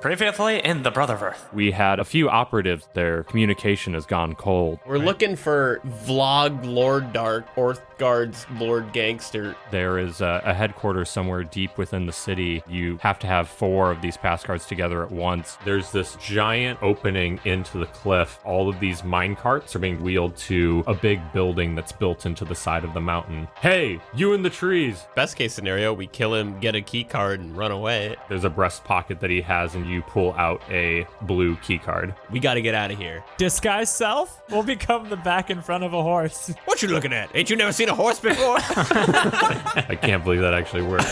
Pretty faithfully in the Brotherverse. We had a few operatives. Their communication has gone cold. We're looking for Vlog Lord Dark, Orthgard's Lord Gangster. There is a headquarters somewhere deep within the city. You have to have 4 of these pass cards together at once. There's this giant opening into the cliff. All of these mine carts are being wheeled to a big building that's built into the side of the mountain. Hey, you in the trees! Best case scenario, we kill him, get a key card, and run away. There's a breast pocket that he has, and you pull out a blue key card. We gotta get out of here. Disguise self? We'll become the back in front of a horse. What you looking at? Ain't you never seen a horse before? I can't believe that actually worked.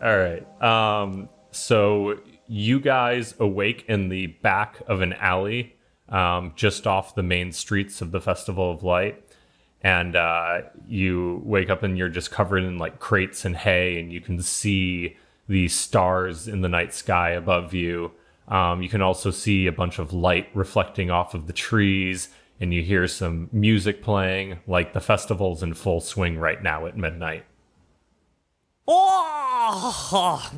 All right. So you guys awake in the back of an alley, just off the main streets of the Festival of Light. And you wake up and you're just covered in like crates and hay, and you can see the stars in the night sky above you. You can also see a bunch of light reflecting off of the trees, and you hear some music playing, like the festival's in full swing right now at midnight. Oh,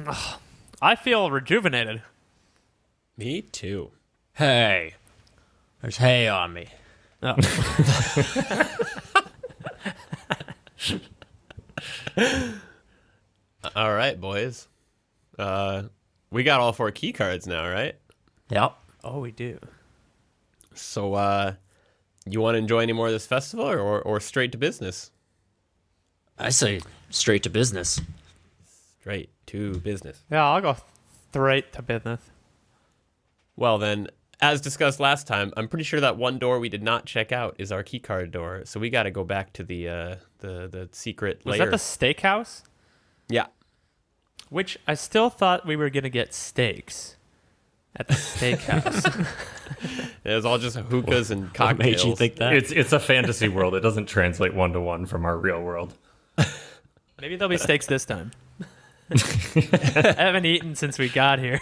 I feel rejuvenated. Me too. Hey, there's hay on me. Oh. All right, boys. We got all 4 key cards now, right? Yep. Oh, we do. So, you want to enjoy any more of this festival, or straight to business? I say straight to business. Straight to business. Yeah, I'll go straight to business. Well then, as discussed last time, I'm pretty sure that one door we did not check out is our keycard door. So we got to go back to the secret layer. Was that the steakhouse? Yeah. Which I still thought we were going to get steaks at the steakhouse. It was all just hookahs and What cocktails. made you think that? It's a fantasy world. It doesn't translate 1-to-1 from our real world. Maybe there'll be steaks this time. I haven't eaten since we got here.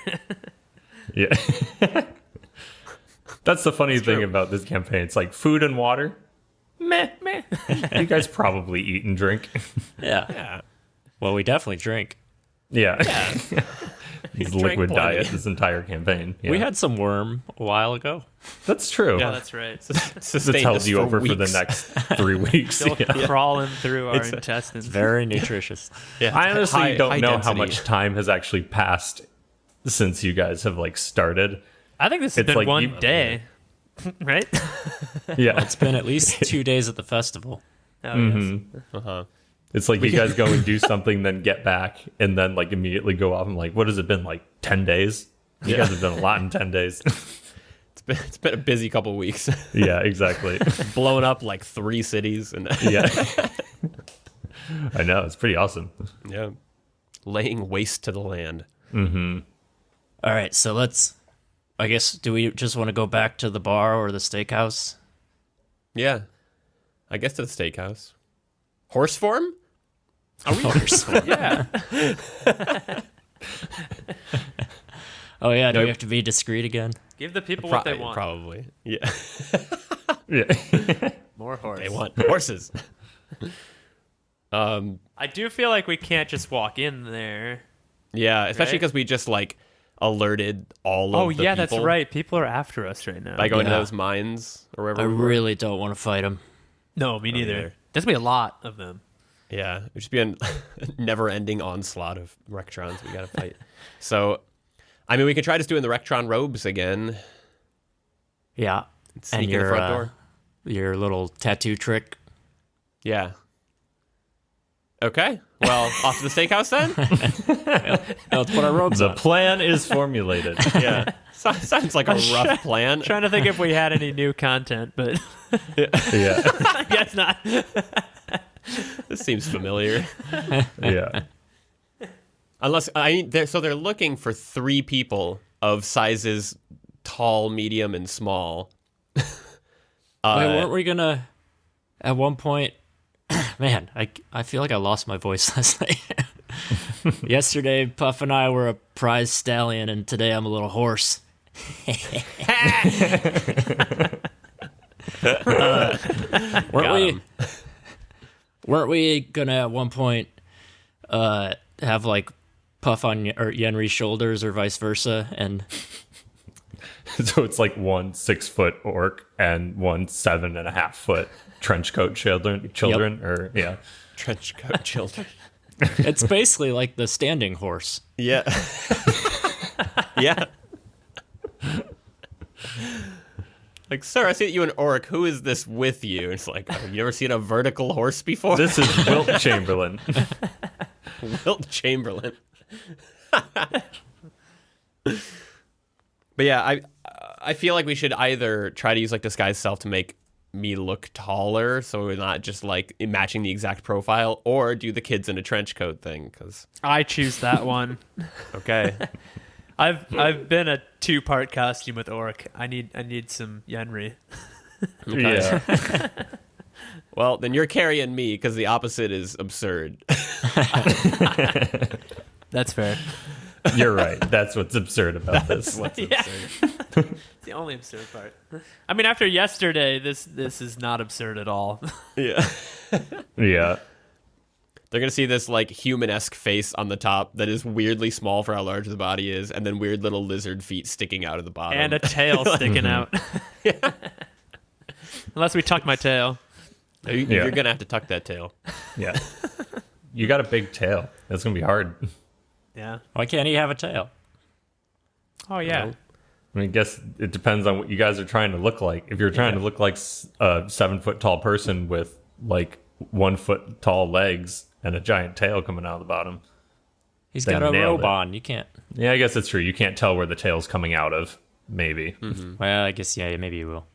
Yeah. That's the funny thing about this campaign. It's like food and water. Meh. You guys probably eat and drink. Yeah. Well, we definitely drink. Yeah. He's Drink liquid plenty. diet this entire campaign. Yeah. We had some worm a while ago. That's true. Yeah, that's right. Sustained This held us you for over for the weeks. next 3 weeks. Still Yeah. crawling through our It's- intestines. Very nutritious. Yeah, I honestly high- don't high know density. how much time has actually passed since you guys have like started. I think this has It's been like one you- day, right? Yeah. It's been at least 2 days at the festival. Oh, yes. Uh-huh. It's like you guys go and do something, then get back, and then like immediately go off and like, what has it been, like 10 days? You guys have done a lot in 10 days. It's been a busy couple weeks. Yeah, exactly. Blown up like 3 cities and Yeah. I know, it's pretty awesome. yeah, laying waste to the land. All right, so I guess, do we just want to go back to the bar or the steakhouse? Yeah, I guess to the steakhouse. Horse form? Yeah. Oh, yeah, do we have to be discreet again? Give the people what they want. Probably. Yeah, Yeah. More horse. they want horses. I do feel like we can't just walk in there. Yeah, especially Right? because we just like alerted all Oh, of the yeah, people that's right. People are after us right now. by going to Yeah. those mines or wherever. I we were. really don't want to fight him. No, me neither. neither. There's going to be a lot of them. Yeah, it would just be a never-ending onslaught of Rectrons we gotta fight. So, I mean, we could try just doing the Rectron robes again. Yeah. Sneak And in the front door. your little tattoo trick. Yeah. Okay. Well, off to the steakhouse then. Let's put our robes The on. plan is formulated. Yeah. Sounds like a rough plan. Trying to think if we had any new content, but Yeah. I guess not. This seems familiar. Yeah. Unless they're looking for 3 people of sizes tall, medium, and small. Wait, weren't we gonna At one point, man, I feel like I lost my voice last night. Yesterday, Puff and I were a prize stallion, and today I'm a little horse. Weren't we gonna at one point have like Puff on or Yenri's shoulders or vice versa? And So it's like 1 6-foot orc and 1 7.5-foot trench coat children, or yeah. Trench coat children. it's basically like the standing horse. Yeah. Yeah. Like, sir, I see that you an orc. Who is this with you? It's like, have you ever seen a vertical horse before? This is Wilt Chamberlain. Wilt Chamberlain. But yeah, I feel like we should either try to use like disguise self to make me look taller, so we're not just like matching the exact profile, or do the kids in a trench coat thing. Because I choose that one. okay, I've been a 2-part costume with orc. I need some Yenri. Yeah. well then you're carrying me because the opposite is absurd. That's fair. You're right. That's what's absurd about this. What's Yeah. absurd? It's the only absurd part. I mean, after yesterday, this is not absurd at all. Yeah. Yeah. They're gonna see this like human-esque face on the top that is weirdly small for how large the body is, and then weird little lizard feet sticking out of the bottom. And a tail sticking out. Unless we tuck my tail. You're gonna have to tuck that tail. Yeah. You got a big tail. That's going to be hard. Yeah. Why can't he have a tail? Oh, yeah. Well, I mean, I guess it depends on what you guys are trying to look like. If you're trying to look like a 7-foot tall person with like 1 foot tall legs and a giant tail coming out of the bottom. He's They got a nailed robe it. on. You can't. Yeah, I guess it's true. You can't tell where the tail's coming out of, maybe. Well, I guess yeah, maybe you will.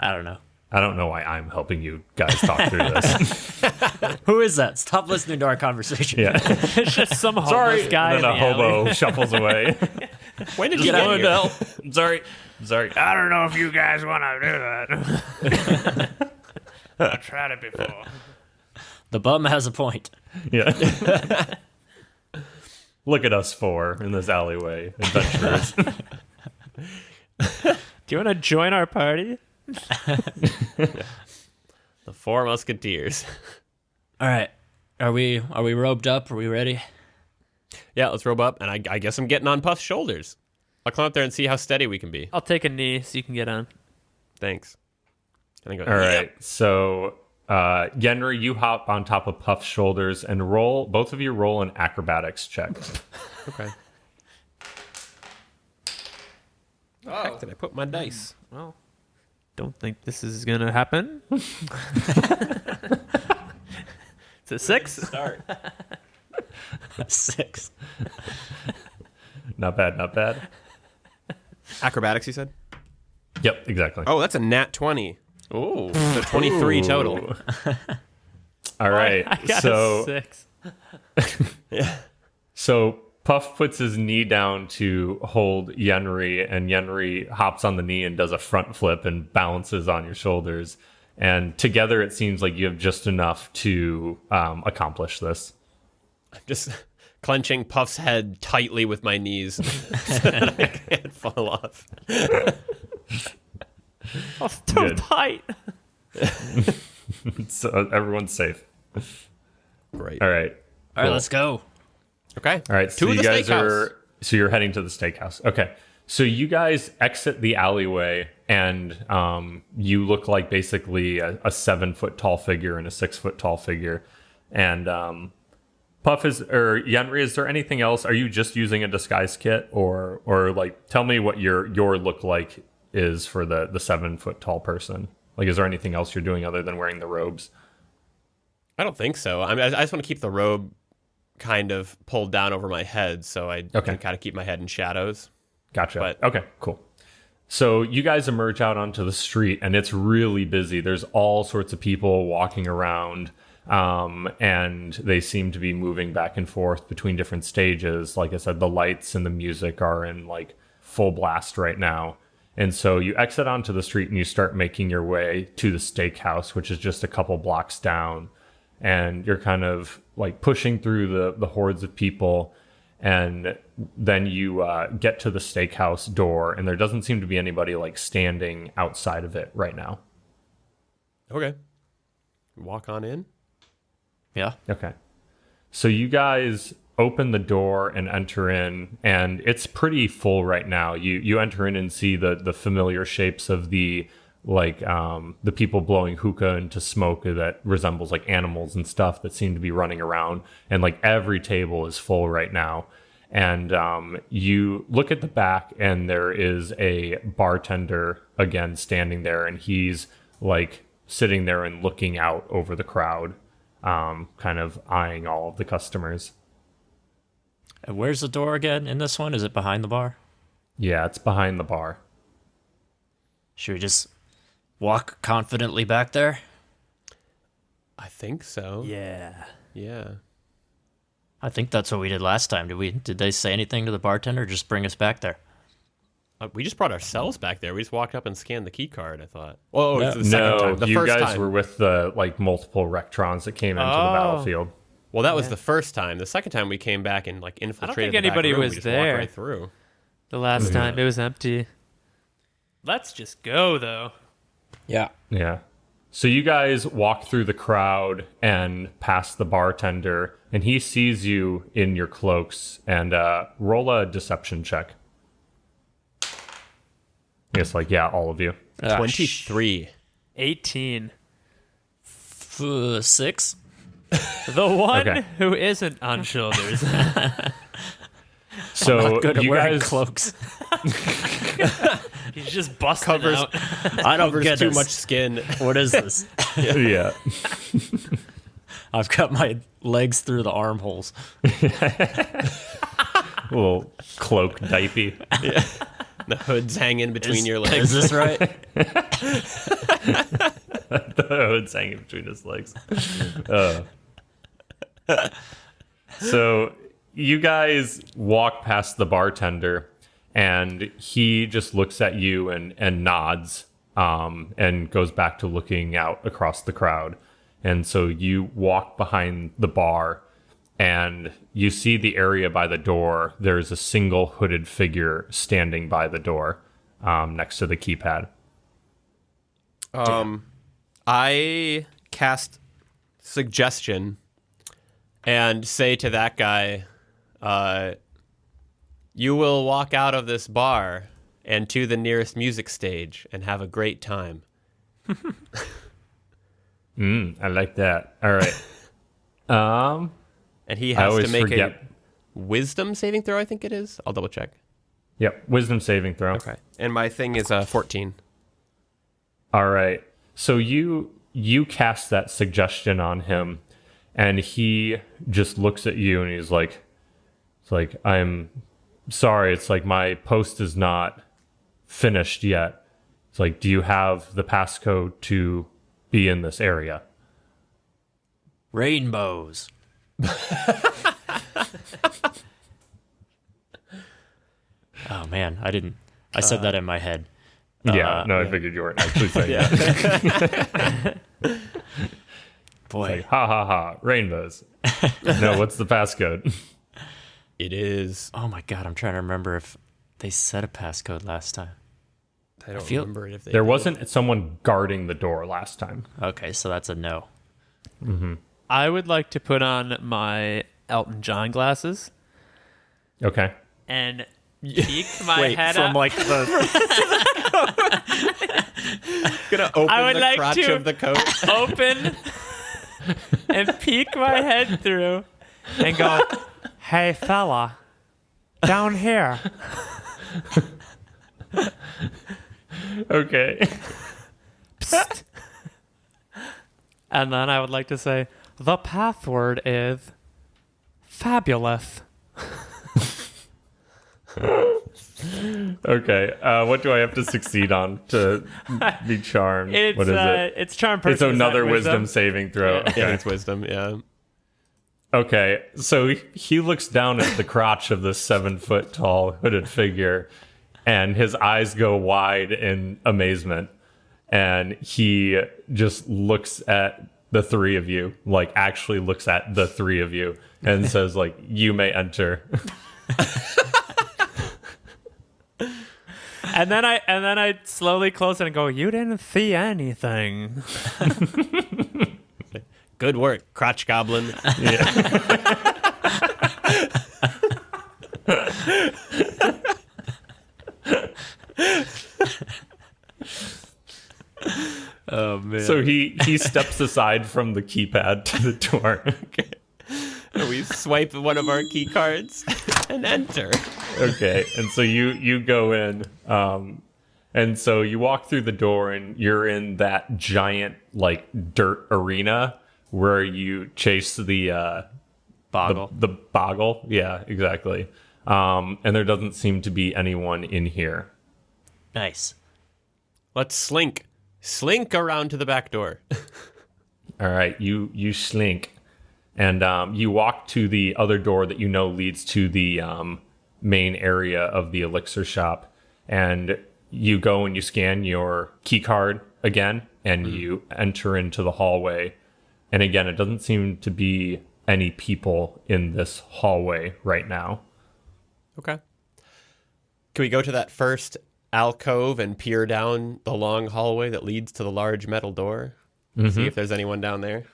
I don't know. I don't know why I'm helping you guys talk through this. Who is that? Stop listening to our conversation. Yeah. It's just some homeless Sorry. guy And then in a the alley. hobo shuffles away. when did Just you get wanted here? to help. I'm sorry. I'm sorry. I don't know if you guys want to do that. I've tried it before. The bum has a point. Yeah. Look at us four in this alleyway, adventurers. Do you want to join our party? The Four Musketeers. All right. Are we robed up? Are we ready? Yeah, let's robe up, and I guess I'm getting on Puff's shoulders. I'll climb up there and see how steady we can be. I'll take a knee so you can get on. Thanks. And I go, All right. So, Yenri, you hop on top of Puff's shoulders and both of you roll an acrobatics check. Okay. Where the heck did I put my dice? Well, don't think this is going to happen. It's a 6? Start. 6. Not bad, not bad. Acrobatics, you said? Yep, exactly. Oh, that's a nat 20. Ooh. So 23 total. All right. I got so, a 6. So Puff puts his knee down to hold Yenri, and Yenri hops on the knee and does a front flip and balances on your shoulders. And together, it seems like you have just enough to accomplish this. I'm just clenching Puff's head tightly with my knees so that I can't fall off. Oh, it's too Good. tight. So everyone's safe. Great. All right. All right, Cool. let's go. Okay. All right. So To you the guys steakhouse. so you're heading to the steakhouse. Okay. So you guys exit the alleyway, and you look like basically a 7-foot tall figure and a 6-foot tall figure. And Puff Yenri, is there anything else? Are you just using a disguise kit, or like tell me what your look like is for the 7-foot tall person? Like, is there anything else you're doing other than wearing the robes? I don't think so. I mean, I just want to keep the robe kind of pulled down over my head so I can kind of keep my head in shadows. Gotcha. But- Okay, cool. So you guys emerge out onto the street, and it's really busy. There's all sorts of people walking around, and they seem to be moving back and forth between different stages. Like I said, the lights and the music are in like full blast right now. And so you exit onto the street and you start making your way to the steakhouse, which is just a couple blocks down. And you're kind of like pushing through the hordes of people. And then you get to the steakhouse door, and there doesn't seem to be anybody like standing outside of it right now. Okay. Walk on in. Yeah. Okay. So you guys open the door and enter in, and it's pretty full right now. You enter in and see the familiar shapes of the people blowing hookah into smoke that resembles like animals and stuff that seem to be running around, and like every table is full right now. And you look at the back, and there is a bartender again standing there, and he's like sitting there and looking out over the crowd, kind of eyeing all of the customers. And where's the door again in this one? Is it behind the bar? Yeah, it's behind the bar. Should we just walk confidently back there? I think so. Yeah. Yeah. I think that's what we did last time. Did they say anything to the bartender? Or just bring us back there? We just brought ourselves back there. We just walked up and scanned the key card, I thought. Oh, No. it's the second time. The you first guys time. were with the like multiple Rectrons that came into the battlefield. Well, that was the first time. The second time we came back and like infiltrated. think the back anybody room. was We just there. walked right through. The last time it was empty. Let's just go though. Yeah. Yeah. So you guys walk through the crowd and past the bartender, and he sees you in your cloaks. And roll a deception check. It's like, yeah, all of you. 23. 18. 6? The one Okay. who isn't on shoulders. So Good at you wearing guys, cloaks. He's just busting Covers- out. I don't Covers get too this. much skin. What is this? yeah. I've got my legs through the armholes. Little cloak diaper. The hood's hanging between your legs. Is this right? The hood's hanging between his legs. So you guys walk past the bartender, and he just looks at you and nods, and goes back to looking out across the crowd. And so you walk behind the bar, and you see the area by the door. There's a single hooded figure standing by the door, next to the keypad. I cast suggestion and say to that guy, you will walk out of this bar and to the nearest music stage and have a great time. I like that. All right. And he I has to always make forget. a wisdom saving throw, I think it is. I'll double check. Yep. Wisdom saving throw. Okay. And my thing is 14. All right. So you cast that suggestion on him, and he just looks at you and he's like, it's like, I'm sorry. It's like my post is not finished yet. It's like, do you have the passcode to be in this area? Rainbows. Oh man, I said that in my head. Yeah. No, I figured you weren't actually saying that. Boy, Like, ha ha ha, rainbows. No, what's the passcode? It is. oh my god, I'm trying to remember if they said a passcode last time. I don't feel- remember it if they There did. wasn't someone guarding the door last time. Okay, so that's a no. I would like to put on my Elton John glasses Okay. and peek my Wait, head from up. like the gonna open I would the like crotch to- of the coat. Open and peek my head through and go, hey fella, down here. Okay. Psst. And then I would like to say, the password is fabulous. Okay. What do I have to succeed on to be charmed? It's What is it? it's charm It's person. another wisdom saving throw. Yeah. Okay. Yeah, it's wisdom. Yeah. Okay. So he looks down at the crotch of this 7 foot tall hooded figure, and his eyes go wide in amazement. And he just looks at the three of you, like actually looks at the three of you and says, like, you may enter. And then I slowly close it and go, you didn't see anything. Good work, crotch goblin. Oh man. So he steps aside from the keypad to the door. We swipe one of our key cards and enter. Okay, and so you go in, and so you walk through the door, and you're in that giant like dirt arena where you chase the Boggle. the boggle. Yeah, exactly. And there doesn't seem to be anyone in here. Nice. Let's slink around to the back door. All right, you slink, and you walk to the other door that you know leads to the main area of the elixir shop, and you go and you scan your key card again, and you enter into the hallway. And again, it doesn't seem to be any people in this hallway right now. Okay. Can we go to that first alcove and peer down the long hallway that leads to the large metal door? See if there's anyone down there.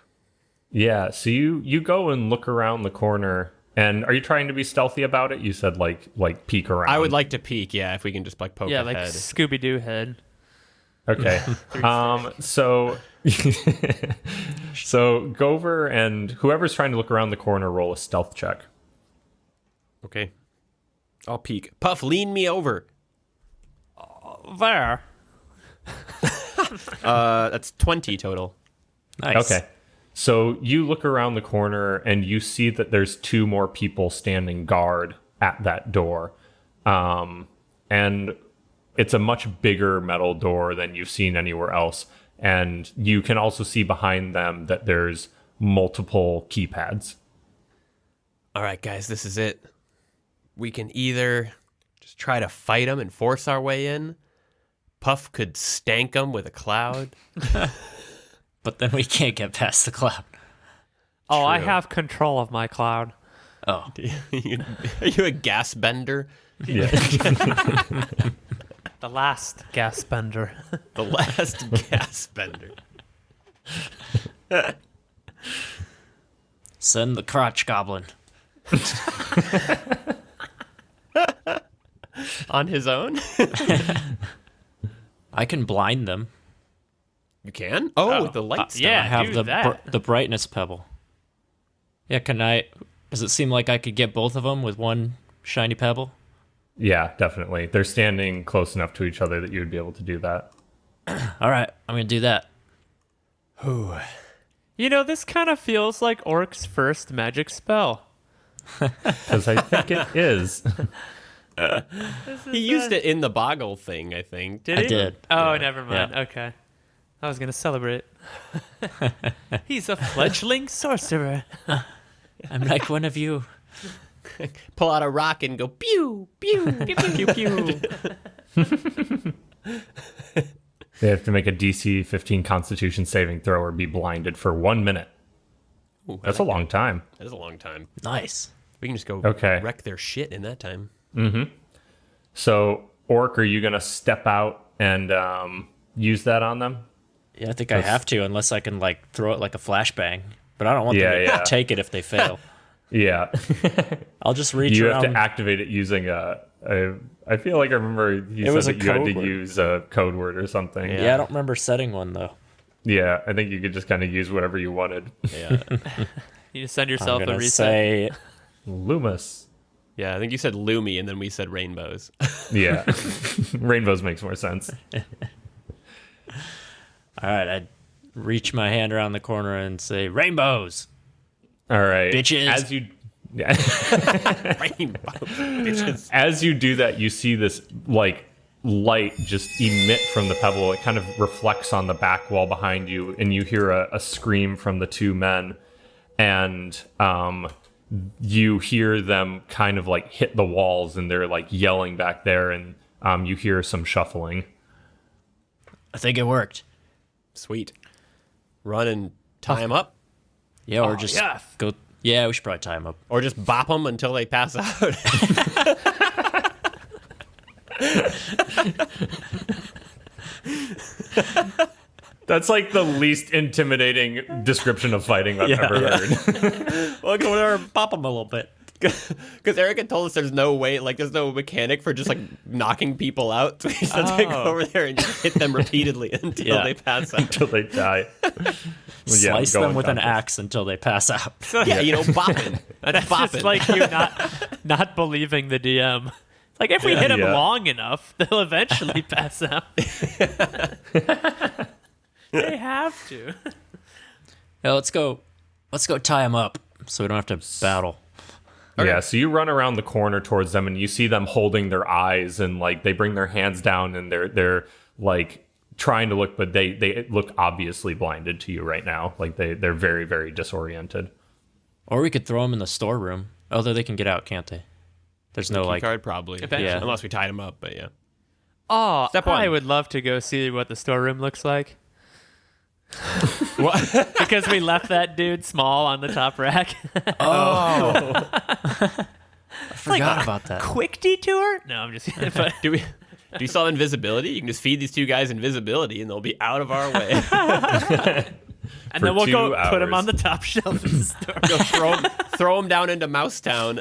Yeah, so you go and look around the corner. And are you trying to be stealthy about it? You said like peek around. I would like to peek, yeah, if we can just like poke Yeah, ahead. like Scooby-Doo head. Okay. So so Gover and whoever's trying to look around the corner, roll a stealth check. Okay. I'll peek. Puff, lean me over. There. That's 20 total. Nice. Okay. So you look around the corner and you see that there's two more people standing guard at that door. And it's a much bigger metal door than you've seen anywhere else. And you can also see behind them that there's multiple keypads. All right, guys, this is it. We can either just try to fight them and force our way in. Puff could stank them with a cloud. But then we can't get past the cloud. Oh, I True. have control of my cloud. Oh. Are you a gas bender? Yeah. The last gas bender. The last gas bender. Send the crotch goblin. On his own? I can blind them. You can? Oh, with the light stuff. yeah. I have do that. the brightness pebble. Yeah, can I? Does it seem like I could get both of them with one shiny pebble? Yeah, definitely. They're standing close enough to each other that you would be able to do that. All right, I'm gonna do that. You know, this kind of feels like Orc's first magic spell. Because I think it is. He used it in the boggle thing, I think. Did I he? did. Oh, Yeah. never mind. Yeah. Okay. I was going to celebrate. He's a fledgling sorcerer. I'm like one of you. Pull out a rock and go pew, pew, pew, pew, pew. They have to make a DC 15 Constitution saving throw or be blinded for 1 minute. Ooh, That's a long time. That is a long time. Nice. We can just go Okay. wreck their shit in that time. So, Orc, are you going to step out and use that on them? Yeah, I think I have to, unless I can like throw it like a flashbang. But I don't want them to Yeah. take it if they fail. Yeah. I'll just reach You around. have to activate it using I feel like I remember you It was said a that you had code to word. use a code word or something. Yeah, I don't remember setting one though. Yeah, I think you could just kind of use whatever you wanted. Yeah. You just send I'm yourself a gonna reset. say Loomis. Yeah, I think you said Loomy and then we said rainbows. Yeah. Rainbows makes more sense. all right. I reach my hand around the corner and say rainbows. All right. Bitches. As you Rainbow. Bitches. As you do that, you see this like light just emit from the pebble. It kind of reflects on the back wall behind you, and you hear a scream from the two men, and you hear them kind of like hit the walls, and they're like yelling back there, and you hear some shuffling. I think it worked. Sweet. Run and tie him up, Yeah, or just go. Yeah, we should probably tie him up. or just bop them until they pass out. That's like the least intimidating description of fighting I've ever heard. Well, go there and Pop him a little bit. Because Eric had told us there's no way, like, there's no mechanic for just, like, knocking people out. So he said to go over there and just hit them repeatedly until they pass out. Until they die. Slice them with an axe until they pass out. Yeah, bopping. That's bopping. It's like you not believing the DM. Like, if we hit them long enough, they'll eventually pass out. They have to. Yeah, let's go tie him up so we don't have to battle. Okay. Yeah, so you run around the corner towards them and you see them holding their eyes and like they bring their hands down and they're like trying to look, but they look obviously blinded to you right now. Like they're very, very disoriented. Or we could throw them in the storeroom. Although they can get out, can't they? There's no like card probably. Yeah. Unless we tied him up, but yeah. Oh, Step one. I would love to go see what the storeroom looks like. What? Because we left that dude small on the top rack. I forgot about that. Quick detour? No, I'm just kidding. But Do you still have invisibility? You can just feed these two guys invisibility and they'll be out of our way. and For then we'll 2 go put him hours. on the top shelf of the store. Go throw him down into Mousetown.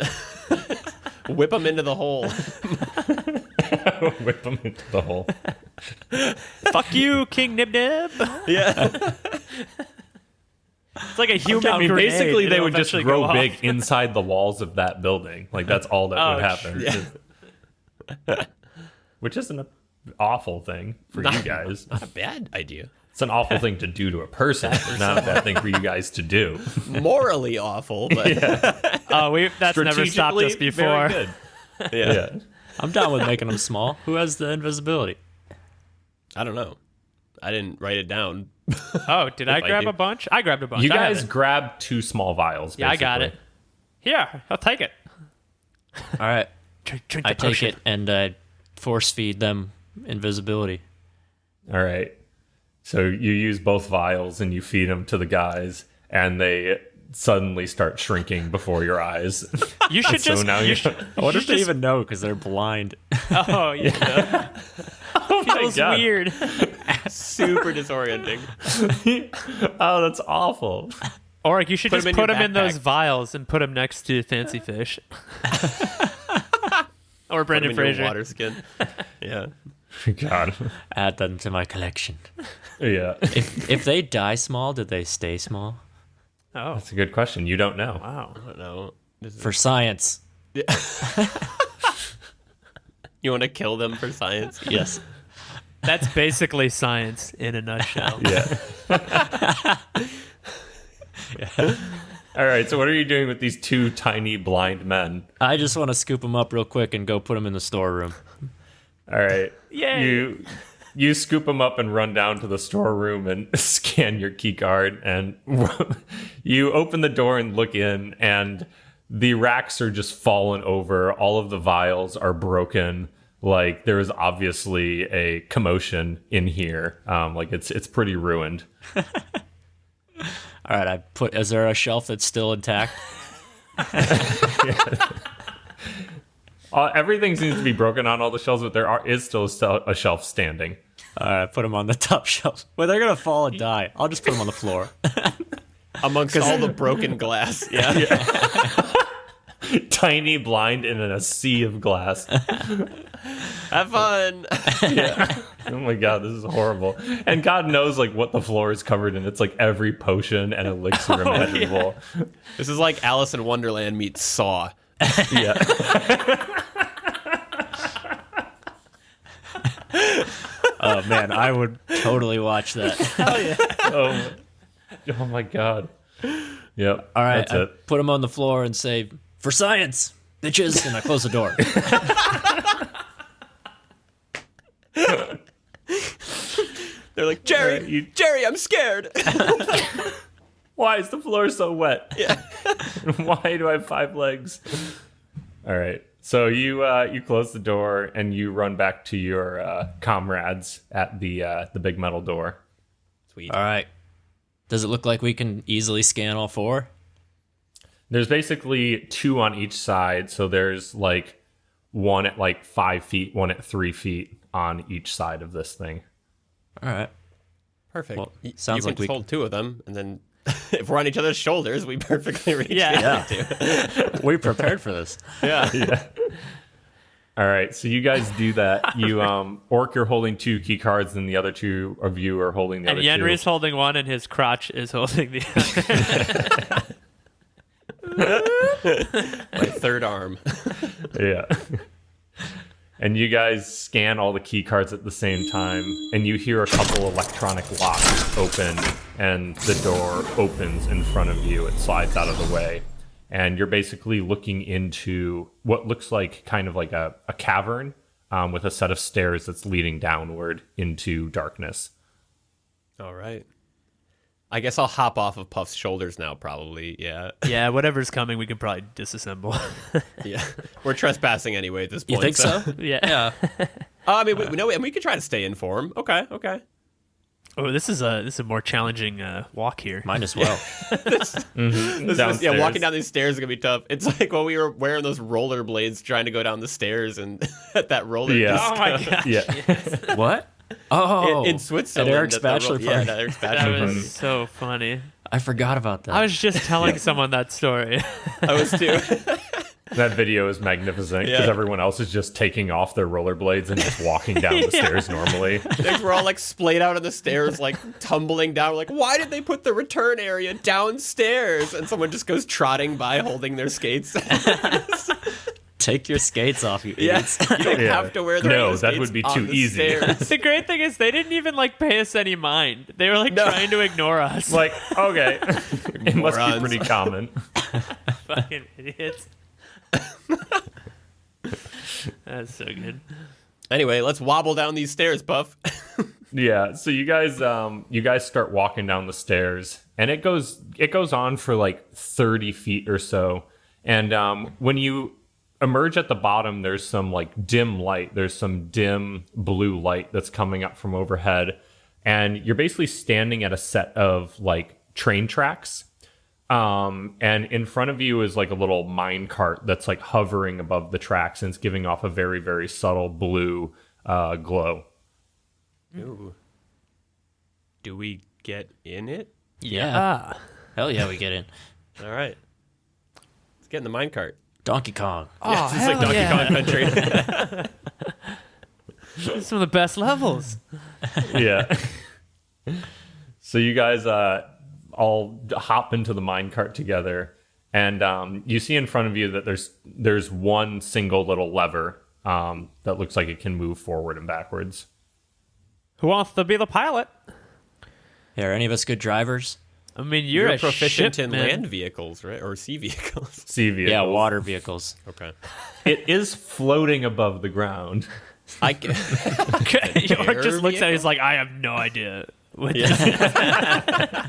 Whip him into the hole. Whip them into the hole. Fuck you, King Nib Nib. Yeah. It's like a human I mean, grenade. basically they It'll would just eventually grow go big off. inside the walls of that building. Like that's all that would happen. Which isn't an awful thing for you guys. Not a bad idea. It's an awful thing to do to a person, not a bad thing for you guys to do. Morally awful, but That's never stopped us Strategically, before. very good. yeah. Yeah. I'm down with making them small. Who has the invisibility? I don't know. I didn't write it down. Oh, did I I grab do. a bunch? I grabbed a bunch. You I have guys it. grabbed 2 small vials. Yeah, I got it. basically. Here, I'll take it. All right, Drink I the take potion. it and I force feed them invisibility. All right. So you use both vials and you feed them to the guys, and they suddenly start shrinking before your eyes. You should So just. now you you- should, What you if they just- even know because they're blind? Oh, yeah. Oh my Feels God. weird. Super disorienting. Oh, that's awful. Or you should Put just 'em in put your them in those backpack. vials and put them next to Fancy Fish. Or Put 'em Brendan in your Fraser. water skin. Yeah. God. Add them to my collection. Yeah. If they die small, did they stay small? Oh, That's a good question. You don't know. wow. I don't know. For science. You want to kill them for science? Yes. That's basically science in a nutshell. Yeah. All right. So what are you doing with these 2 tiny blind men? I just want to scoop them up real quick and go put them in the storeroom. All right. Yay. You scoop them up and run down to the storeroom and scan your key card, and you open the door and look in, and the racks are just fallen over. All of the vials are broken. Like there is obviously a commotion in here. Like it's pretty ruined. All right, is there a shelf that's still intact? Everything seems to be broken on all the shelves, but is still a shelf standing. All right, put them on the top shelf. Well, they're going to fall and die. I'll just put them on the floor. Amongst all the broken glass. Yeah. Tiny blind in a sea of glass. Have fun. Yeah. Oh my God, this is horrible. And God knows like what the floor is covered in. It's like every potion and elixir imaginable. This is like Alice in Wonderland meets Saw. Yeah. Oh, man, I would totally watch that. Oh my God. Yep. All right, That's I it. put them on the floor and say, for science, bitches, and I close the door. They're like, Jerry, Jerry, I'm scared. Why is the floor so wet? Yeah. Why do I have 5 legs? All right. you close the door and you run back to your comrades at the big metal door. Sweet. All right. Does it look like we can easily scan all 4? There's basically 2 on each side, so there's like one at like 5 feet, one at 3 feet on each side of this thing. All right. Perfect. Well, You sounds can like we just hold 2 of them, and then if we're on each other's shoulders, we perfectly reach Yeah. the other 2. We prepared for this. Yeah. All right, so you guys do that. You Orc, you're holding 2 key cards, and the other 2 of you are holding the And other 2. Yenri's holding one, and his crotch is holding the other. My third arm. Yeah. And you guys scan all the key cards at the same time, and you hear a couple electronic locks open, and the door opens in front of you. It slides out of the way, and you're basically looking into what looks like kind of like a cavern with a set of stairs that's leading downward into darkness. All right. I guess I'll hop off of Puff's shoulders now, probably. Yeah. Yeah, whatever's coming, we can probably disassemble. Yeah. We're trespassing anyway at this point. You think so? Yeah. I mean, we could try to stay in form. Okay. Oh, this is a more challenging walk here. Might as well. Downstairs. Walking down these stairs is going to be tough. It's like when we were wearing those rollerblades trying to go down the stairs and at that roller Yeah. Oh my gosh. Yeah. What? Oh, in Switzerland. At Eric's at the bachelor yeah, party. at Eric's That bachelor was party. so funny. I forgot about that. I was just telling someone that story. I was too. That video is magnificent because Yeah. everyone else is just taking off their rollerblades and just walking down the stairs normally. Like, we're all like splayed out on the stairs, like tumbling down. Like, why did they put the return area downstairs? And someone just goes trotting by holding their skates. Take your skates off, you Yes, idiots. you don't Yeah. have to wear the No, roller that skates would be on too the easy. stairs. The great thing is they didn't even like pay us any mind. They were like No. trying to ignore us. Like, okay, it must be Morons. pretty common. Fucking idiots. That's so good. Anyway, let's wobble down these stairs, Puff. Yeah, so you guys start walking down the stairs, and it goes on for like 30 feet or so. And when you emerge at the bottom, there's some like dim light. There's some dim blue light that's coming up from overhead, and you're basically standing at a set of like train tracks. And in front of you is like a little mine cart that's like hovering above the tracks, and it's giving off a very, very subtle blue glow. Ooh. Do we get in it? Yeah. Hell yeah, we get in. All right. Let's get in the minecart. Donkey Kong. Oh, It's like Donkey Kong Country. Some of the best levels. Yeah. So you guys all hop into the minecart together, and you see in front of you that there's one single little lever that looks like it can move forward and backwards. Who wants to be the pilot? Yeah, are any of us good drivers? I mean, you're You're a proficient in shipman. land vehicles, right? Or sea vehicles. Sea vehicles. Yeah, water vehicles. Okay. It is floating above the ground. I can. York just looks at it. He's like, I have no idea. What Yeah.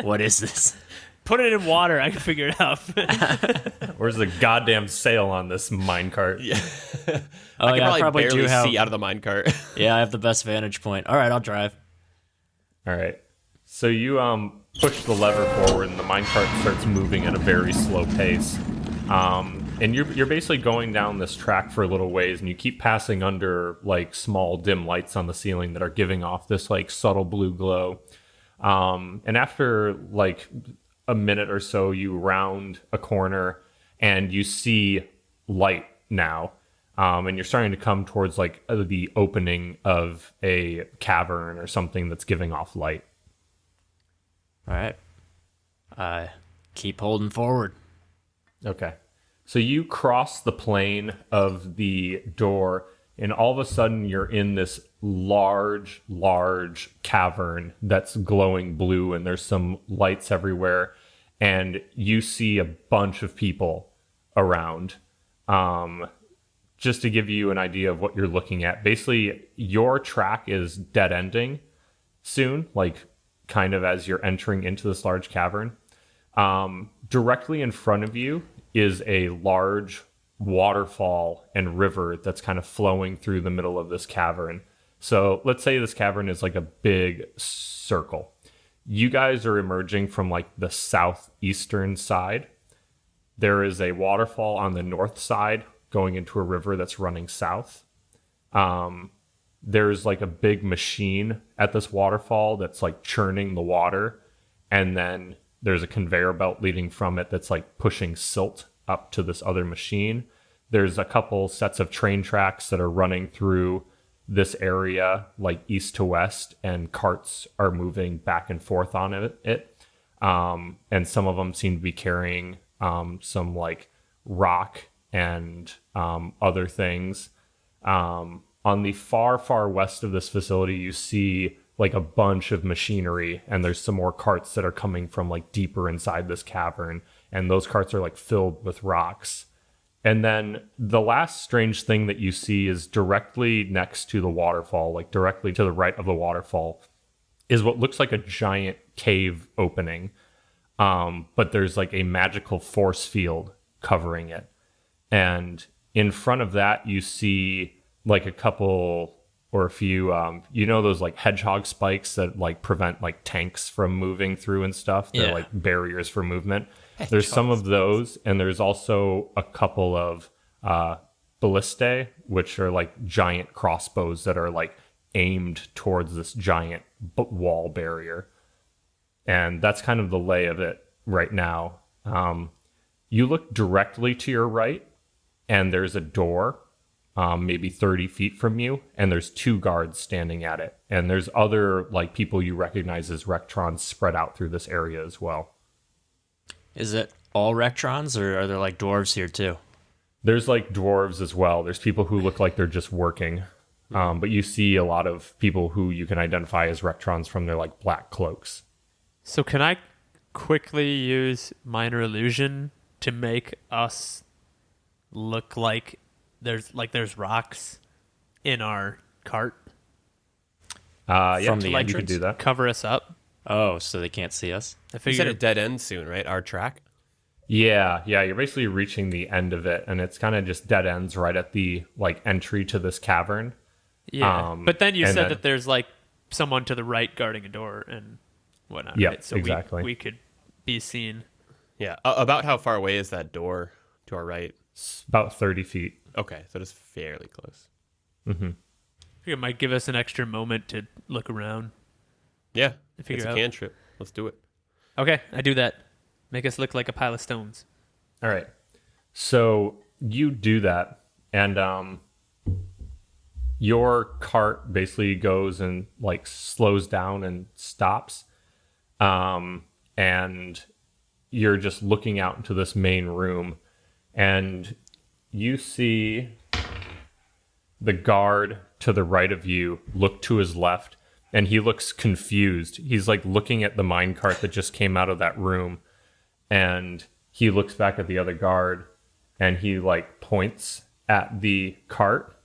What is this? Put it in water. I can figure it out. Where's the goddamn sail on this minecart? Yeah. Oh, I can yeah, I probably probably barely do have. see out of the minecart. Yeah, I have the best vantage point. All right, I'll drive. All right. So you push the lever forward, and the minecart starts moving at a very slow pace. And you're basically going down this track for a little ways, and you keep passing under like small dim lights on the ceiling that are giving off this like subtle blue glow. And after like a minute or so, you round a corner and you see light now. And you're starting to come towards like the opening of a cavern or something that's giving off light. All right. I keep holding forward. Okay. So you cross the plane of the door, and all of a sudden you're in this large cavern that's glowing blue, and there's some lights everywhere, and you see a bunch of people around. Just to give you an idea of what you're looking at, basically your track is dead ending soon, like kind of as you're entering into this large cavern. Directly in front of you is a large waterfall and river that's kind of flowing through the middle of this cavern. So let's say this cavern is like a big circle. You guys are emerging from like the southeastern side. There is a waterfall on the north side going into a river that's running south. There's like a big machine at this waterfall that's like churning the water. And then there's a conveyor belt leading from it that's like pushing silt up to this other machine. There's a couple sets of train tracks that are running through this area like east to west, and carts are moving back and forth on it. And some of them seem to be carrying some like rock and other things. On the far west of this facility, you see like a bunch of machinery, and there's some more carts that are coming from like deeper inside this cavern, and those carts are like filled with rocks. And then the last strange thing that you see is directly next to the waterfall, like directly to the right of the waterfall, is what looks like a giant cave opening. But there's like a magical force field covering it. And in front of that, you see like a couple or a few, those like hedgehog spikes that like prevent like tanks from moving through and stuff. They're like barriers for movement. There's some of those, and there's also a couple of ballistae, which are like giant crossbows that are like aimed towards this giant wall barrier. And that's kind of the lay of it right now. You look directly to your right, and there's a door, maybe 30 feet from you, and there's 2 guards standing at it. And there's other like people you recognize as Rectrons spread out through this area as well. Is it all Rectrons, or are there like dwarves here too? There's like dwarves as well. There's people who look like they're just working. But you see a lot of people who you can identify as Rectrons from their like black cloaks. So can I quickly use minor illusion to make us look like there's rocks in our cart? Yeah, From the you entrance? could do that. Cover us up? Oh, so they can't see us? I You said figured a dead end soon, right? Our track? Yeah, you're basically reaching the end of it, and it's kind of just dead ends right at the like entry to this cavern. Yeah. But then you and said then- that there's like someone to the right guarding a door and whatnot. Yeah, right? So exactly. we could be seen. Yeah. About how far away is that door to our right? It's about 30 feet. Okay, so it's fairly close. I think it might give us an extra moment to look around. Yeah, figure it's a out. cantrip. Let's do it. Okay, I do that. Make us look like a pile of stones. All right. So you do that, and your cart basically goes and like slows down and stops. And you're just looking out into this main room, and you see the guard to the right of you look to his left, and he looks confused. He's like looking at the minecart that just came out of that room, and he looks back at the other guard, and he like points at the cart,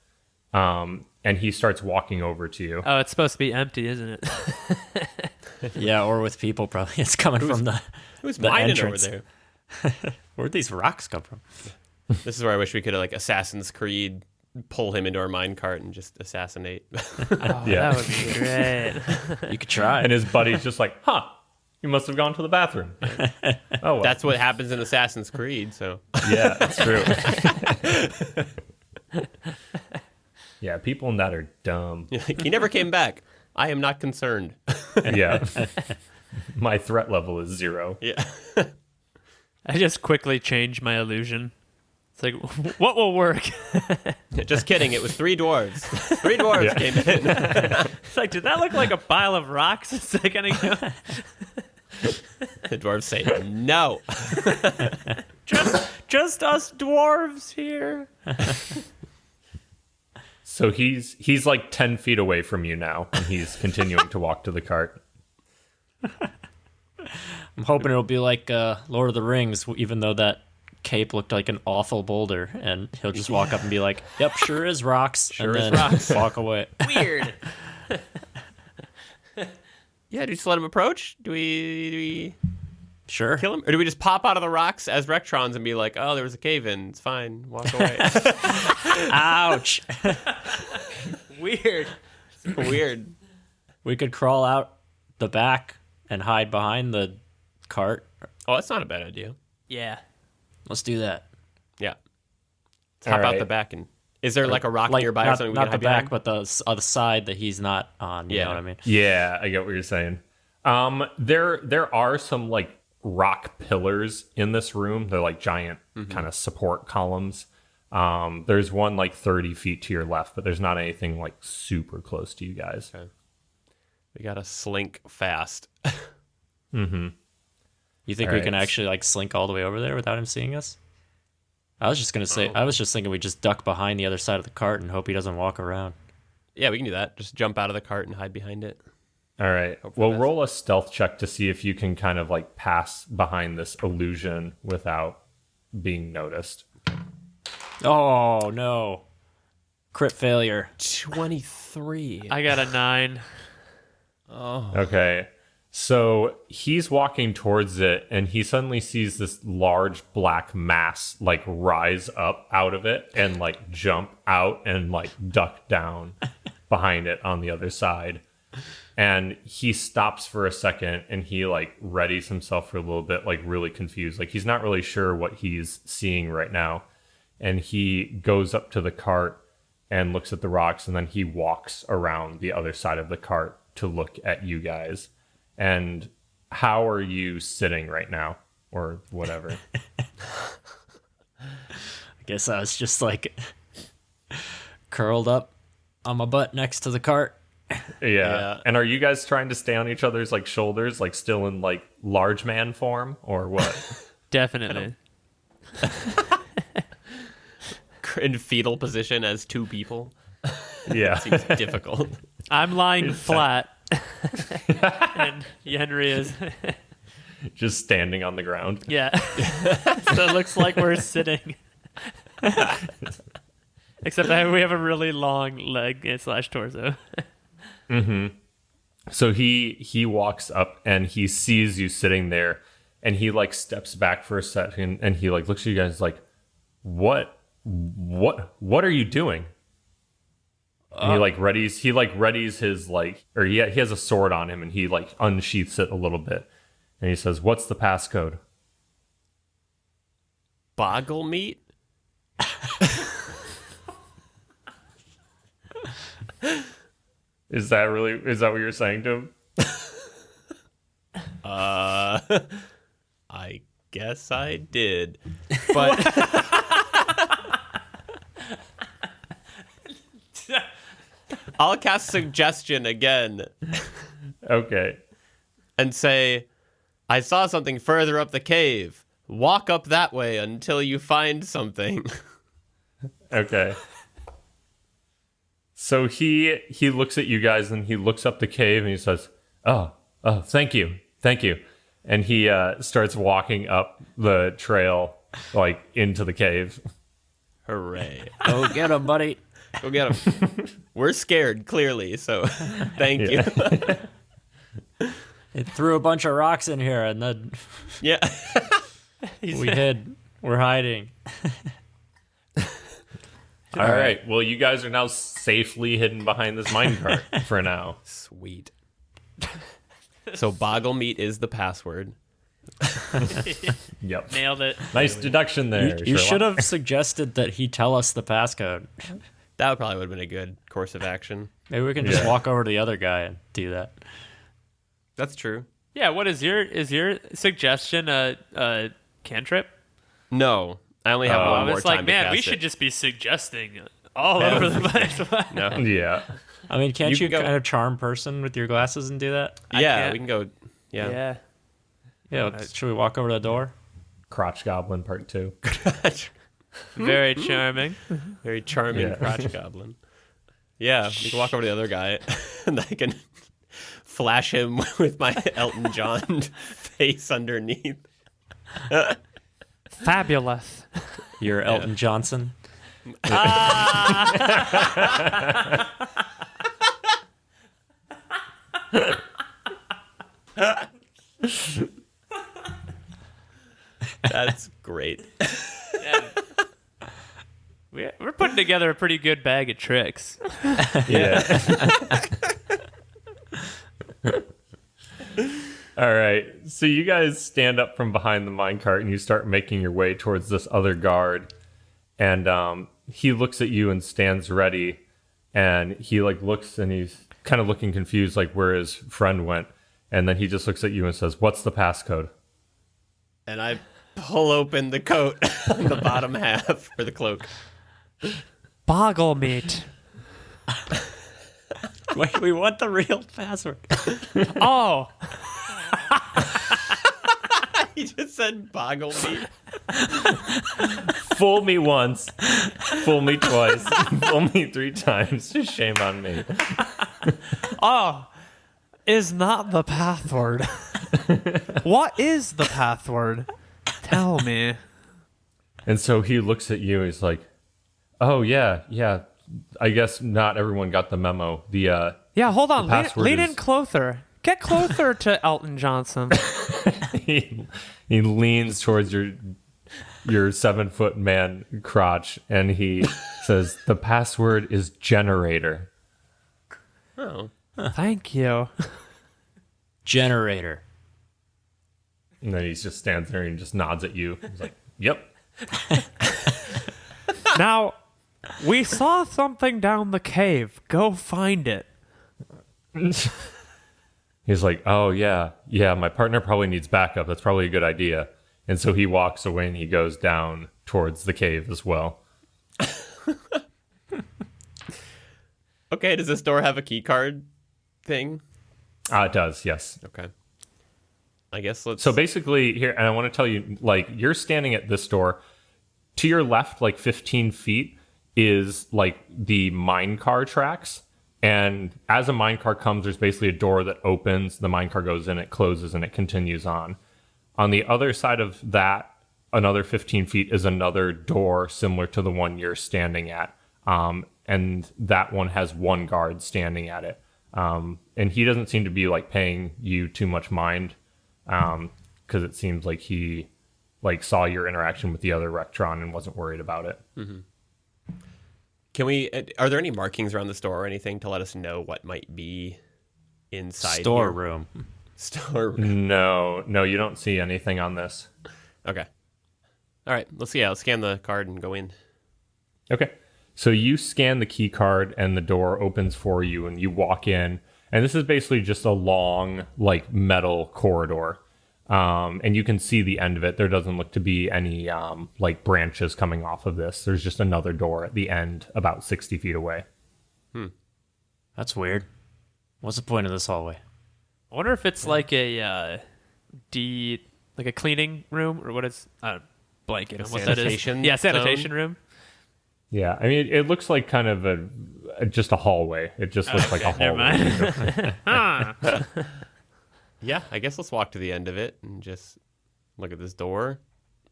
and he starts walking over to you. Oh, it's supposed to be empty, isn't it? Yeah, or with people probably. It's coming from the Who's the mining entrance. over there? Where'd these rocks come from? This is where I wish we could like Assassin's Creed pull him into our minecart and just assassinate. Yeah. That would be great. You could try. And his buddy's just like, huh, you must have gone to the bathroom. Oh, well. That's what happens in Assassin's Creed. So Yeah, that's true. Yeah, people in that are dumb. he never came back. I am not concerned. Yeah. My threat level is 0. Yeah. I just quickly changed my illusion. It's like, what will work? Just kidding. It was 3 dwarves. 3 dwarves Yeah. came in. It's like, did that look like a pile of rocks a second ago? The dwarves say no. Just us dwarves here. So he's like 10 feet away from you now, and he's continuing to walk to the cart. I'm hoping it'll be like Lord of the Rings, even though that cape looked like an awful boulder, and he'll just walk up and be like, "Yep, sure is rocks," Sure and is then walk away. Weird. Yeah, do we just let him approach? Do we Sure. Kill him? Or do we just pop out of the rocks as Rectrons and be like, oh, there was a cave in. It's fine. Walk away. Ouch. Weird. Weird. We could crawl out the back and hide behind the cart. Oh, that's not a bad idea. Yeah. Let's do that. Yeah. Let's hop out the back. And is there like a rock nearby or something we can not hide the back, behind? but the other side that he's not on. You know what I mean? Yeah, I get what you're saying. There are some like rock pillars in this room. They're like giant kind of support columns. There's one like 30 feet to your left, but there's not anything like super close to you guys. Okay. We gotta slink fast. Mm-hmm. You think we can actually like slink all the way over there without him seeing us? I was just gonna say. I was just thinking we just duck behind the other side of the cart and hope he doesn't walk around. Yeah, we can do that. Just jump out of the cart and hide behind it. All right. Well, roll a stealth check to see if you can kind of like pass behind this illusion without being noticed. Oh no! Crit failure. 23. I got a 9. Oh. Okay. So he's walking towards it and he suddenly sees this large black mass like rise up out of it and like jump out and like duck down behind it on the other side. And he stops for a second and he like readies himself for a little bit, like really confused. Like he's not really sure what he's seeing right now. And he goes up to the cart and looks at the rocks and then he walks around the other side of the cart to look at you guys. And how are you sitting right now or whatever? I guess I was just like curled up on my butt next to the cart. Yeah. And are you guys trying to stay on each other's like shoulders, like still in like large man form or what? Definitely. In fetal position as two people. Yeah. Seems difficult. I'm lying flat. And Yenri is... Just standing on the ground. Yeah. So it looks like we're sitting. Except that we have a really long leg / torso. Mm-hmm. So he walks up and he sees you sitting there and he like steps back for a second and he like looks at you guys like, what are you doing? And he readies his like, or he has a sword on him and he like unsheaths it a little bit and he says, what's the passcode? Boggle meat? Is that what you're saying to him? I guess I did. But I'll cast suggestion again Okay. and say, I saw something further up the cave. Walk up that way until you find something. Okay. So he looks at you guys and he looks up the cave and he says, oh, thank you. And he starts walking up the trail like into the cave. Hooray. Go get him, buddy. Go get him. We're scared, clearly, so thank you. It threw a bunch of rocks in here and then Yeah. we hid. We're hiding. All right. Well, you guys are now safely hidden behind this minecart for now. Sweet. So boggle meat is the password. Yep. Nailed it. Nice deduction there. You should Sherlock. have suggested that he tell us the passcode. That probably would have been a good course of action. Maybe we can just walk over to the other guy and do that. That's true. Yeah, what is your suggestion a cantrip? No, I only have one I more was time like, to man, cast we should it. just be suggesting all over the place. No. Yeah. I mean, can't You you can go- kind of charm person with your glasses and do that? Yeah, can't. we can go. Yeah. Yeah. Yeah, should we walk over to the door? Crotch Goblin Part 2. Very charming. Very charming Yeah. crotch goblin. Yeah, we can walk over to the other guy and I can flash him with my Elton John face underneath. Fabulous. You're Elton Johnson. That's great. We're putting together a pretty good bag of tricks. Yeah. All right. So you guys stand up from behind the minecart and you start making your way towards this other guard. And he looks at you and stands ready. And he like looks and he's kind of looking confused, like where his friend went. And then he just looks at you and says, "What's the passcode?" And I pull open the coat on the bottom half, or the cloak. Boggle meat. Wait, we want the real password. Oh, He just said boggle me. Fool me once, fool me twice, fool me 3 times. Shame on me. is not the password. What is the password? Tell me. And so he looks at you and he's like, "Oh, yeah. I guess not everyone got the memo. Yeah, hold on. password Lean in is- closer. Get closer to Elton Johnson. he leans towards your 7-foot man crotch and he says, "The password is generator." Oh. Thank you. Generator. And then he just stands there and just nods at you. He's like, "Yep." Now, we saw something down the cave. Go find it. He's like, "Oh, yeah, my partner probably needs backup. That's probably a good idea." And so he walks away and he goes down towards the cave as well. Okay, does this door have a key card thing? It does, yes. Okay. I guess let's... So basically, here, and I want to tell you, like, you're standing at this door. To your left, like 15 feet, is like the minecar tracks. And as a minecar comes, there's basically a door that opens, the minecar goes in, it closes, and it continues on. On the other side of that, another 15 feet is another door similar to the one you're standing at. And that one has one guard standing at it. And he doesn't seem to be like paying you too much mind, because it seems like he like saw your interaction with the other Rectron and wasn't worried about it. Mm-hmm. Can we... Are there any markings around the store or anything to let us know what might be inside Storeroom. Storeroom. No, you don't see anything on this. Okay. All right. Let's scan the card and go in. Okay. So you scan the key card and the door opens for you and you walk in. And this is basically just a long, like, metal corridor. And you can see the end of it. There doesn't look to be any, like, branches coming off of this. There's just another door at the end about 60 feet away. That's weird. What's the point of this hallway? I wonder if it's like a like a cleaning room, or what is blanket on what that is. Sanitation Yeah, sanitation zone? room. Yeah, I mean, it looks like kind of just a hallway. It just looks like a Never hallway. mind. Yeah, I guess let's walk to the end of it and just look at this door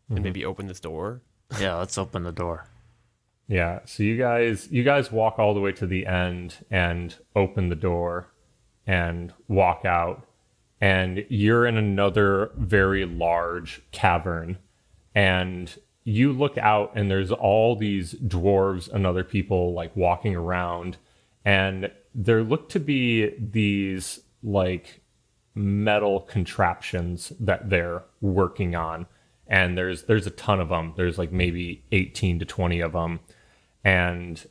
and maybe open this door. Yeah, let's open the door. Yeah, so you guys walk all the way to the end and open the door and walk out, and you're in another very large cavern, and you look out and there's all these dwarves and other people like walking around, and there look to be these like metal contraptions that they're working on, and there's a ton of them. There's like maybe 18 to 20 of them, and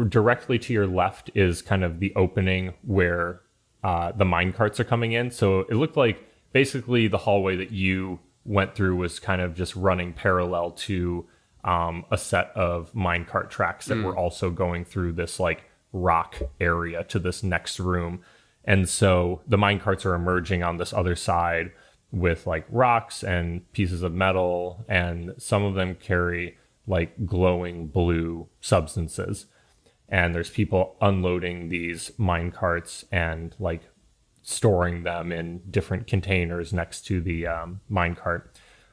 directly to your left is kind of the opening where the mine carts are coming in. So it looked like basically the hallway that you went through was kind of just running parallel to a set of minecart tracks that were also going through this like rock area to this next room. And so the minecarts are emerging on this other side with like rocks and pieces of metal, and some of them carry like glowing blue substances. And there's people unloading these minecarts and like storing them in different containers next to the minecart.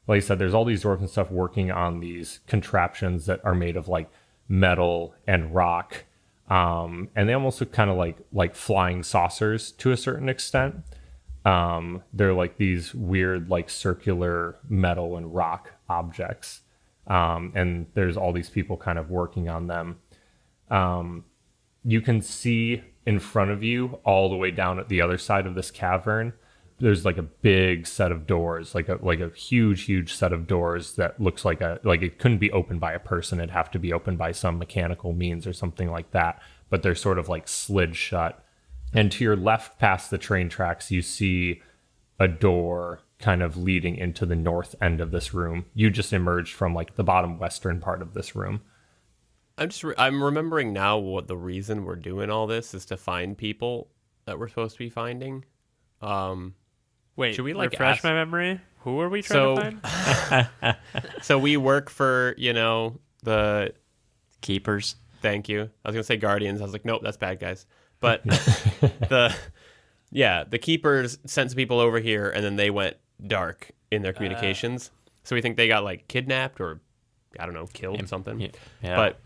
Like I said, there's all these dwarves and stuff working on these contraptions that are made of like metal and rock. And they almost look kind of like flying saucers to a certain extent. They're like these weird, like circular metal and rock objects. And there's all these people kind of working on them. You can see in front of you, all the way down at the other side of this cavern, there's like a big set of doors, like a huge set of doors that looks like it couldn't be opened by a person. It'd have to be opened by some mechanical means or something like that. But they're sort of like slid shut. And to your left, past the train tracks, you see a door kind of leading into the north end of this room. You just emerged from like the bottom western part of this room. I'm remembering now what the reason we're doing all this is to find people that we're supposed to be finding. Wait, should we like refresh ask... my memory? Who are we trying to find? So we work for, the Keepers. Thank you. I was gonna say Guardians. I was like, nope, that's bad guys. But the Keepers sent some people over here, and then they went dark in their communications. So we think they got like kidnapped or, I don't know, killed or something. Yeah. But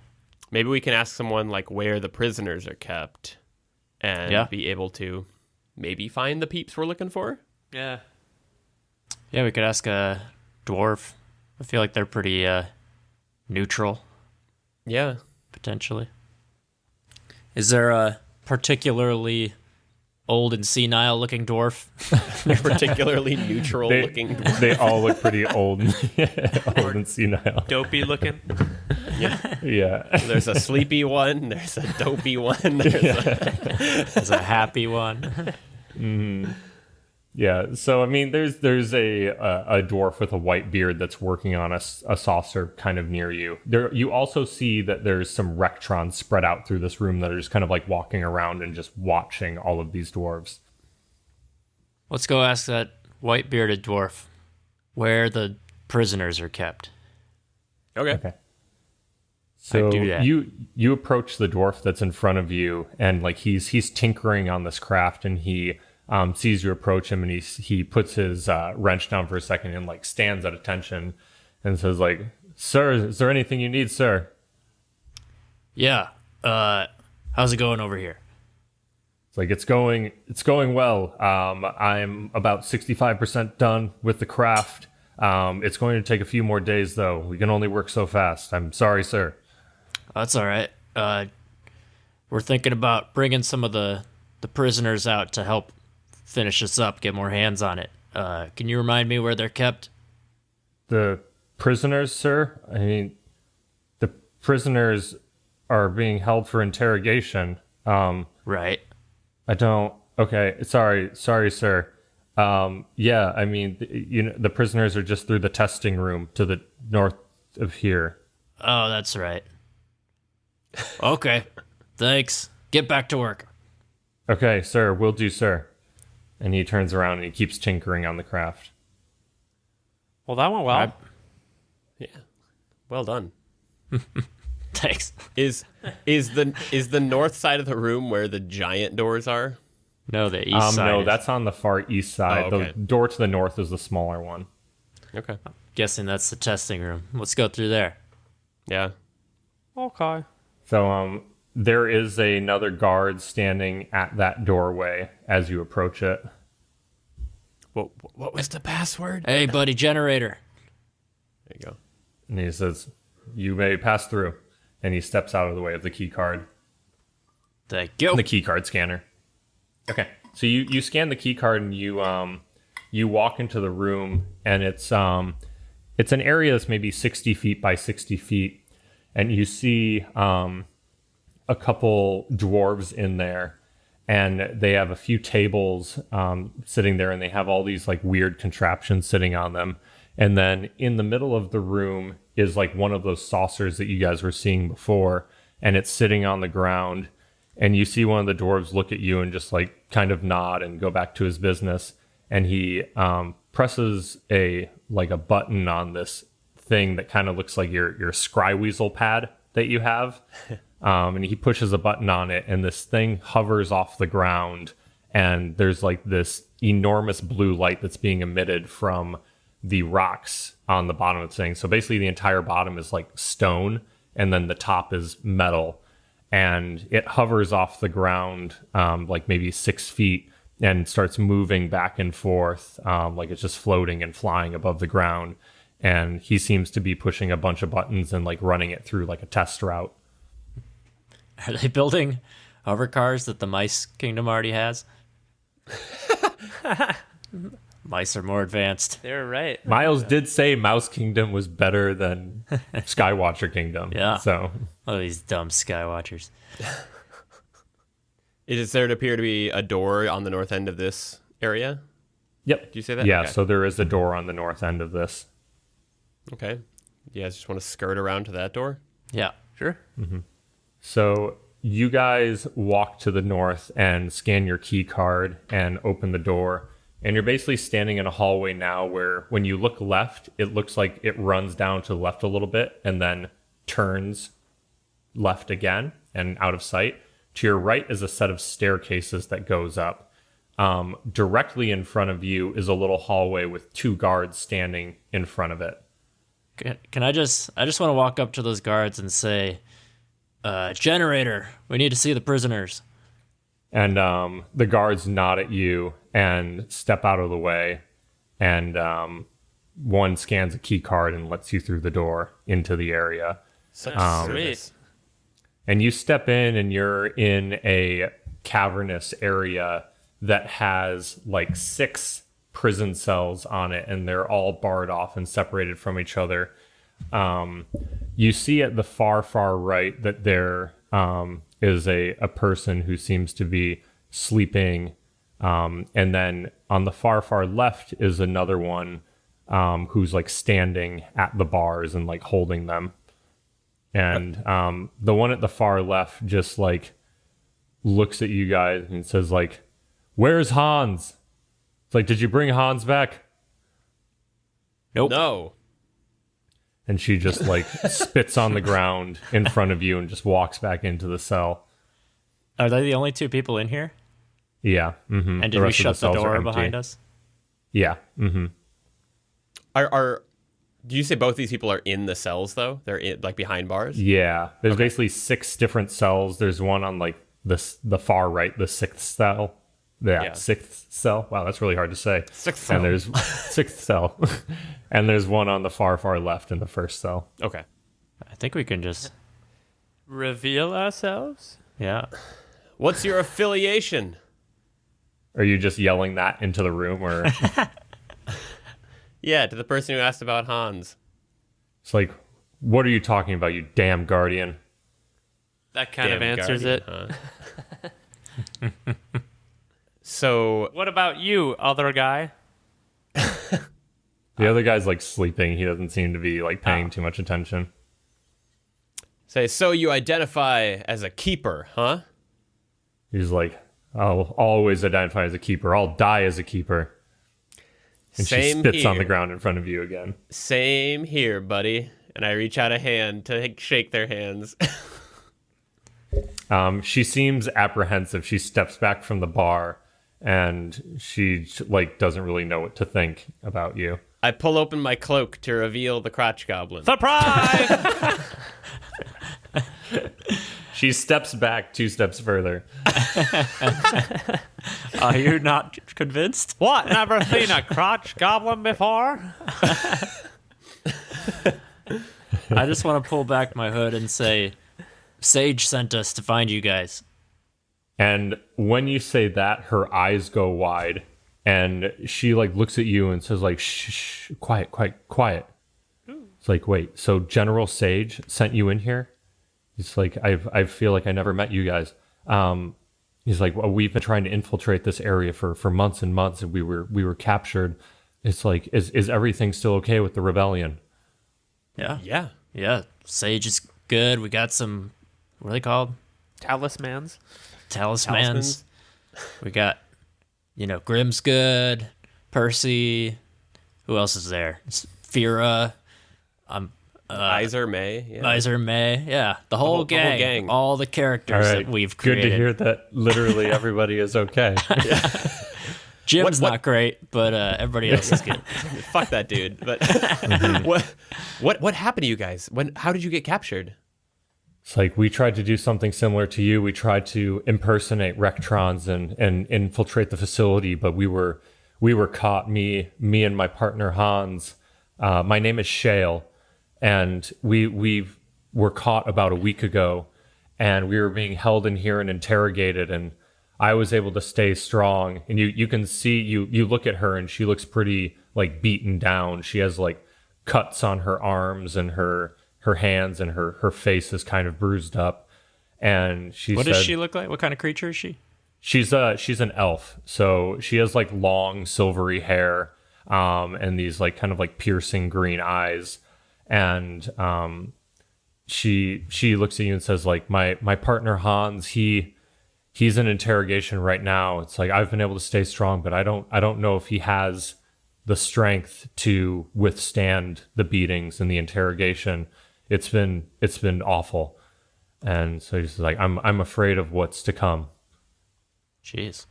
maybe we can ask someone like where the prisoners are kept, and be able to maybe find the peeps we're looking for. Yeah. Yeah, we could ask a dwarf. I feel like they're pretty neutral, Yeah. potentially. Is there a particularly old and senile looking dwarf? Particularly neutral looking. They all look pretty old and senile. Dopey looking. Yeah. There's a sleepy one. There's a dopey one. There's a happy one. Yeah, so I mean, there's a dwarf with a white beard that's working on a saucer kind of near you. You also see that there's some Rectrons spread out through this room that are just kind of like walking around and just watching all of these dwarves. Let's go ask that white bearded dwarf where the prisoners are kept. Okay. So do that. you approach the dwarf that's in front of you, and like he's tinkering on this craft, and he sees you approach him, and he puts his wrench down for a second and like stands at attention and says like, "Sir, is there anything you need, sir?" Yeah. How's it going over here? It's like it's going well. I'm about 65% done with the craft. It's going to take a few more days though. We can only work so fast. I'm sorry, sir. That's all right. We're thinking about bringing some of the prisoners out to help finish this up, get more hands on it. Can you remind me where they're kept? The prisoners, sir? I mean, the prisoners are being held for interrogation. Right. I don't... Okay, sorry, sir. Yeah, I mean, the prisoners are just through the testing room to the north of here. Oh, that's right. Okay. Thanks. Get back to work. Okay, sir, will do, sir. And he turns around and he keeps tinkering on the craft. Well, that went well. Yeah. Well done. Thanks. Is the north side of the room where the giant doors are? No, the east side. No, that's on the far east side. Oh, okay. The door to the north is the smaller one. Okay. Guessing that's the testing room. Let's go through there. Yeah. Okay. So, there is another guard standing at that doorway as you approach it. What was the password? Hey, buddy, generator. There you go. And he says, "You may pass through." And he steps out of the way of the key card. Thank you. The key card scanner. Okay. So you scan the key card and you walk into the room, and it's an area that's maybe 60 feet by 60 feet. And you see a couple dwarves in there, and they have a few tables sitting there, and they have all these like weird contraptions sitting on them. And then in the middle of the room is like one of those saucers that you guys were seeing before, and it's sitting on the ground. And you see one of the dwarves look at you and just like kind of nod and go back to his business. And he presses a button on this thing that kind of looks like your Scryweasel pad that you have. And he pushes a button on it, and this thing hovers off the ground, and there's like this enormous blue light that's being emitted from the rocks on the bottom of the thing. So basically the entire bottom is like stone, and then the top is metal, and it hovers off the ground like maybe 6 feet, and starts moving back and forth, like it's just floating and flying above the ground. And he seems to be pushing a bunch of buttons and like running it through like a test route. Are they building hover cars that the Mice Kingdom already has? Mice are more advanced. They're right. Miles did say Mouse Kingdom was better than Skywatcher Kingdom. Yeah. So Oh, these dumb Skywatchers. Is there to appear to be a door on the north end of this area? yep. Did you say that? Yeah. Okay. So there is a door on the north end of this. Okay. You guys just want to skirt around to that door? Yeah. Sure. So you guys walk to the north and scan your key card and open the door. And you're basically standing in a hallway now where when you look left, it looks like it runs down to the left a little bit and then turns left again and out of sight. To your right is a set of staircases that goes up. Directly in front of you is a little hallway with 2 guards standing in front of it. Can I just want to walk up to those guards and say, generator, we need to see the prisoners. And the guards nod at you and step out of the way. And one scans a key card and lets you through the door into the area. Such Sweet. And you step in and you're in a cavernous area that has like 6 prison cells on it, and they're all barred off and separated from each other. You see at the far right that there is a person who seems to be sleeping. And then on the far left is another one who's like standing at the bars and like holding them. And the one at the far left just like looks at you guys and says like, "Where's Hans?" It's like, "Did you bring Hans back?" Nope. No. And she just like spits on the ground in front of you and just walks back into the cell. Are they the only 2 people in here? Yeah. Mm-hmm. And did we shut the door behind us? Yeah. Mm-hmm. Do you say both these people are in the cells though? They're like behind bars? Yeah. There's basically 6 different cells. There's one on like the far right, the 6th cell. Yeah, 6th cell. Wow, that's really hard to say. 6th cell. And there's 6th cell. And there's one on the far left in the first cell. Okay. I think we can just, Reveal ourselves? yeah. What's your affiliation? Are you just yelling that into the room, or Yeah, to the person who asked about Hans. it's like, what are you talking about, you damn guardian? That kind of Damn answers guardian, it. huh? So, What about you, other guy? The other guy's like sleeping. He doesn't seem to be like paying too much attention. so you identify as a keeper, huh? He's like, "I'll always identify as a keeper. I'll die as a keeper." And she Same spits on here. the ground in front of you again. Same here, buddy. And I reach out a hand to shake their hands. She seems apprehensive. She steps back from the bar, and she like doesn't really know what to think about you. I pull open my cloak to reveal the crotch goblin. Surprise! She steps back 2 steps further. Are you not convinced? What? Never seen a crotch goblin before? I just want to pull back my hood and say, Sage sent us to find you guys. And when you say that, her eyes go wide, and she like looks at you and says like, "Shh, quiet. It's like, wait, so General Sage sent you in here?" He's like, I feel like I never met you guys. He's like, well, we've been trying to infiltrate this area for months and months, and we were captured. It's like, is everything still okay with the rebellion? Yeah. Yeah. Yeah. Sage is good. We got some, what are they called? Talismans. Talismans. We got, Grimm's good. Percy. Who else is there? Fira. Iser May. Yeah. Iser May. Yeah. The whole gang. All the characters All right, that we've good created. to hear that literally everybody is okay. Jim's What- not great, but everybody else is good. Fuck that dude. But what happened to you guys? How did you get captured? It's like we tried to do something similar to you. We tried to impersonate Rectrons and infiltrate the facility, but we were caught. Me and my partner Hans. My name is Shale, and we were caught about a week ago, and we were being held in here and interrogated. And I was able to stay strong. And you can see you look at her, and she looks pretty like beaten down. She has like cuts on her arms and her hands, and her face is kind of bruised up. And she What said, does she look like? What kind of creature is she? she's an elf, so she has like long silvery hair, and these like kind of like piercing green eyes. And she looks at you and says like, my partner Hans, he's in interrogation right now. It's like I've been able to stay strong, but I don't know if he has the strength to withstand the beatings and the interrogation. It's been awful. And so he's like, I'm afraid of what's to come. Jeez.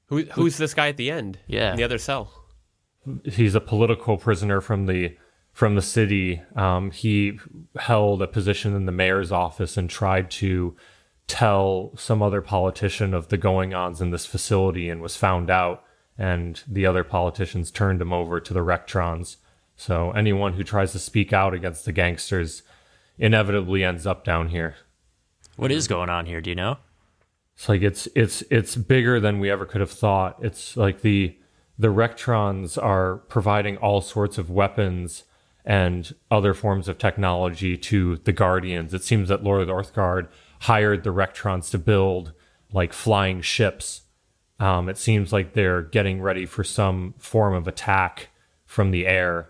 Who's this guy at the end? Yeah. In the other cell. He's a political prisoner from the city. He held a position in the mayor's office and tried to tell some other politician of the going-ons in this facility, and was found out. And the other politicians turned him over to the Rectrons. So anyone who tries to speak out against the gangsters inevitably ends up down here. What is going on here? Do you know? It's like it's bigger than we ever could have thought. It's like the Rectrons are providing all sorts of weapons and other forms of technology to the Guardians. It seems that Lord Orthgard hired the Rectrons to build like flying ships. It seems like they're getting ready for some form of attack from the air,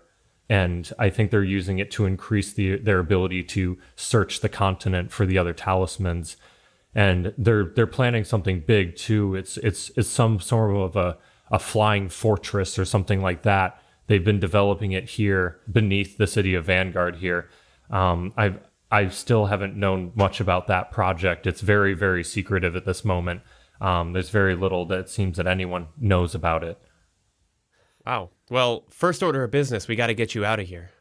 and I think they're using it to increase their ability to search the continent for the other talismans. And they're planning something big too. It's some sort of a flying fortress or something like that. They've been developing it here beneath the city of Vanguard here. I still haven't known much about that project. It's very, very secretive at this moment. There's very little that it seems that anyone knows about it. Wow. Well, first order of business, we got to get you out of here.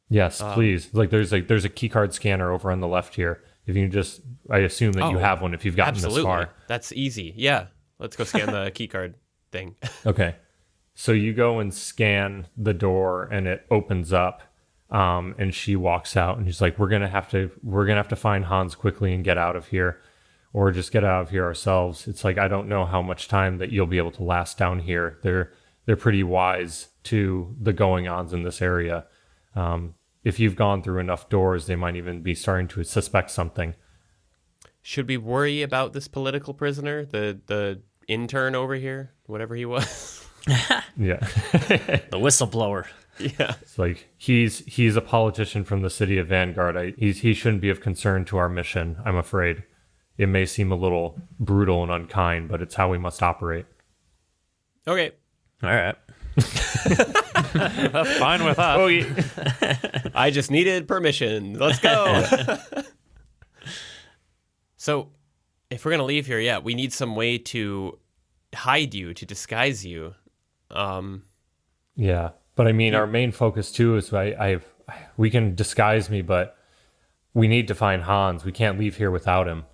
Yes, please. Like there's a keycard scanner over on the left here. If you just, I assume that you have one if you've gotten Absolutely. this far. That's easy. Yeah. Let's go scan the key card thing. Okay. So you go and scan the door, and it opens up. And she walks out, and she's like, we're gonna have to find Hans quickly and get out of here, or just get out of here ourselves. It's like, I don't know how much time that you'll be able to last down here. They're pretty wise to the going-ons in this area. If you've gone through enough doors, they might even be starting to suspect something. Should we worry about this political prisoner, the intern over here, whatever he was? Yeah. The whistleblower. Yeah. It's like he's a politician from the city of Vanguard. He shouldn't be of concern to our mission, I'm afraid. It may seem a little brutal and unkind, but it's how we must operate. Okay. All right. That's fine with us. Oh, yeah. I just needed permission. Let's go. So, if we're going to leave here, we need some way to hide you, to disguise you. Yeah. But I mean, our main focus too is we can disguise me, but we need to find Hans. We can't leave here without him.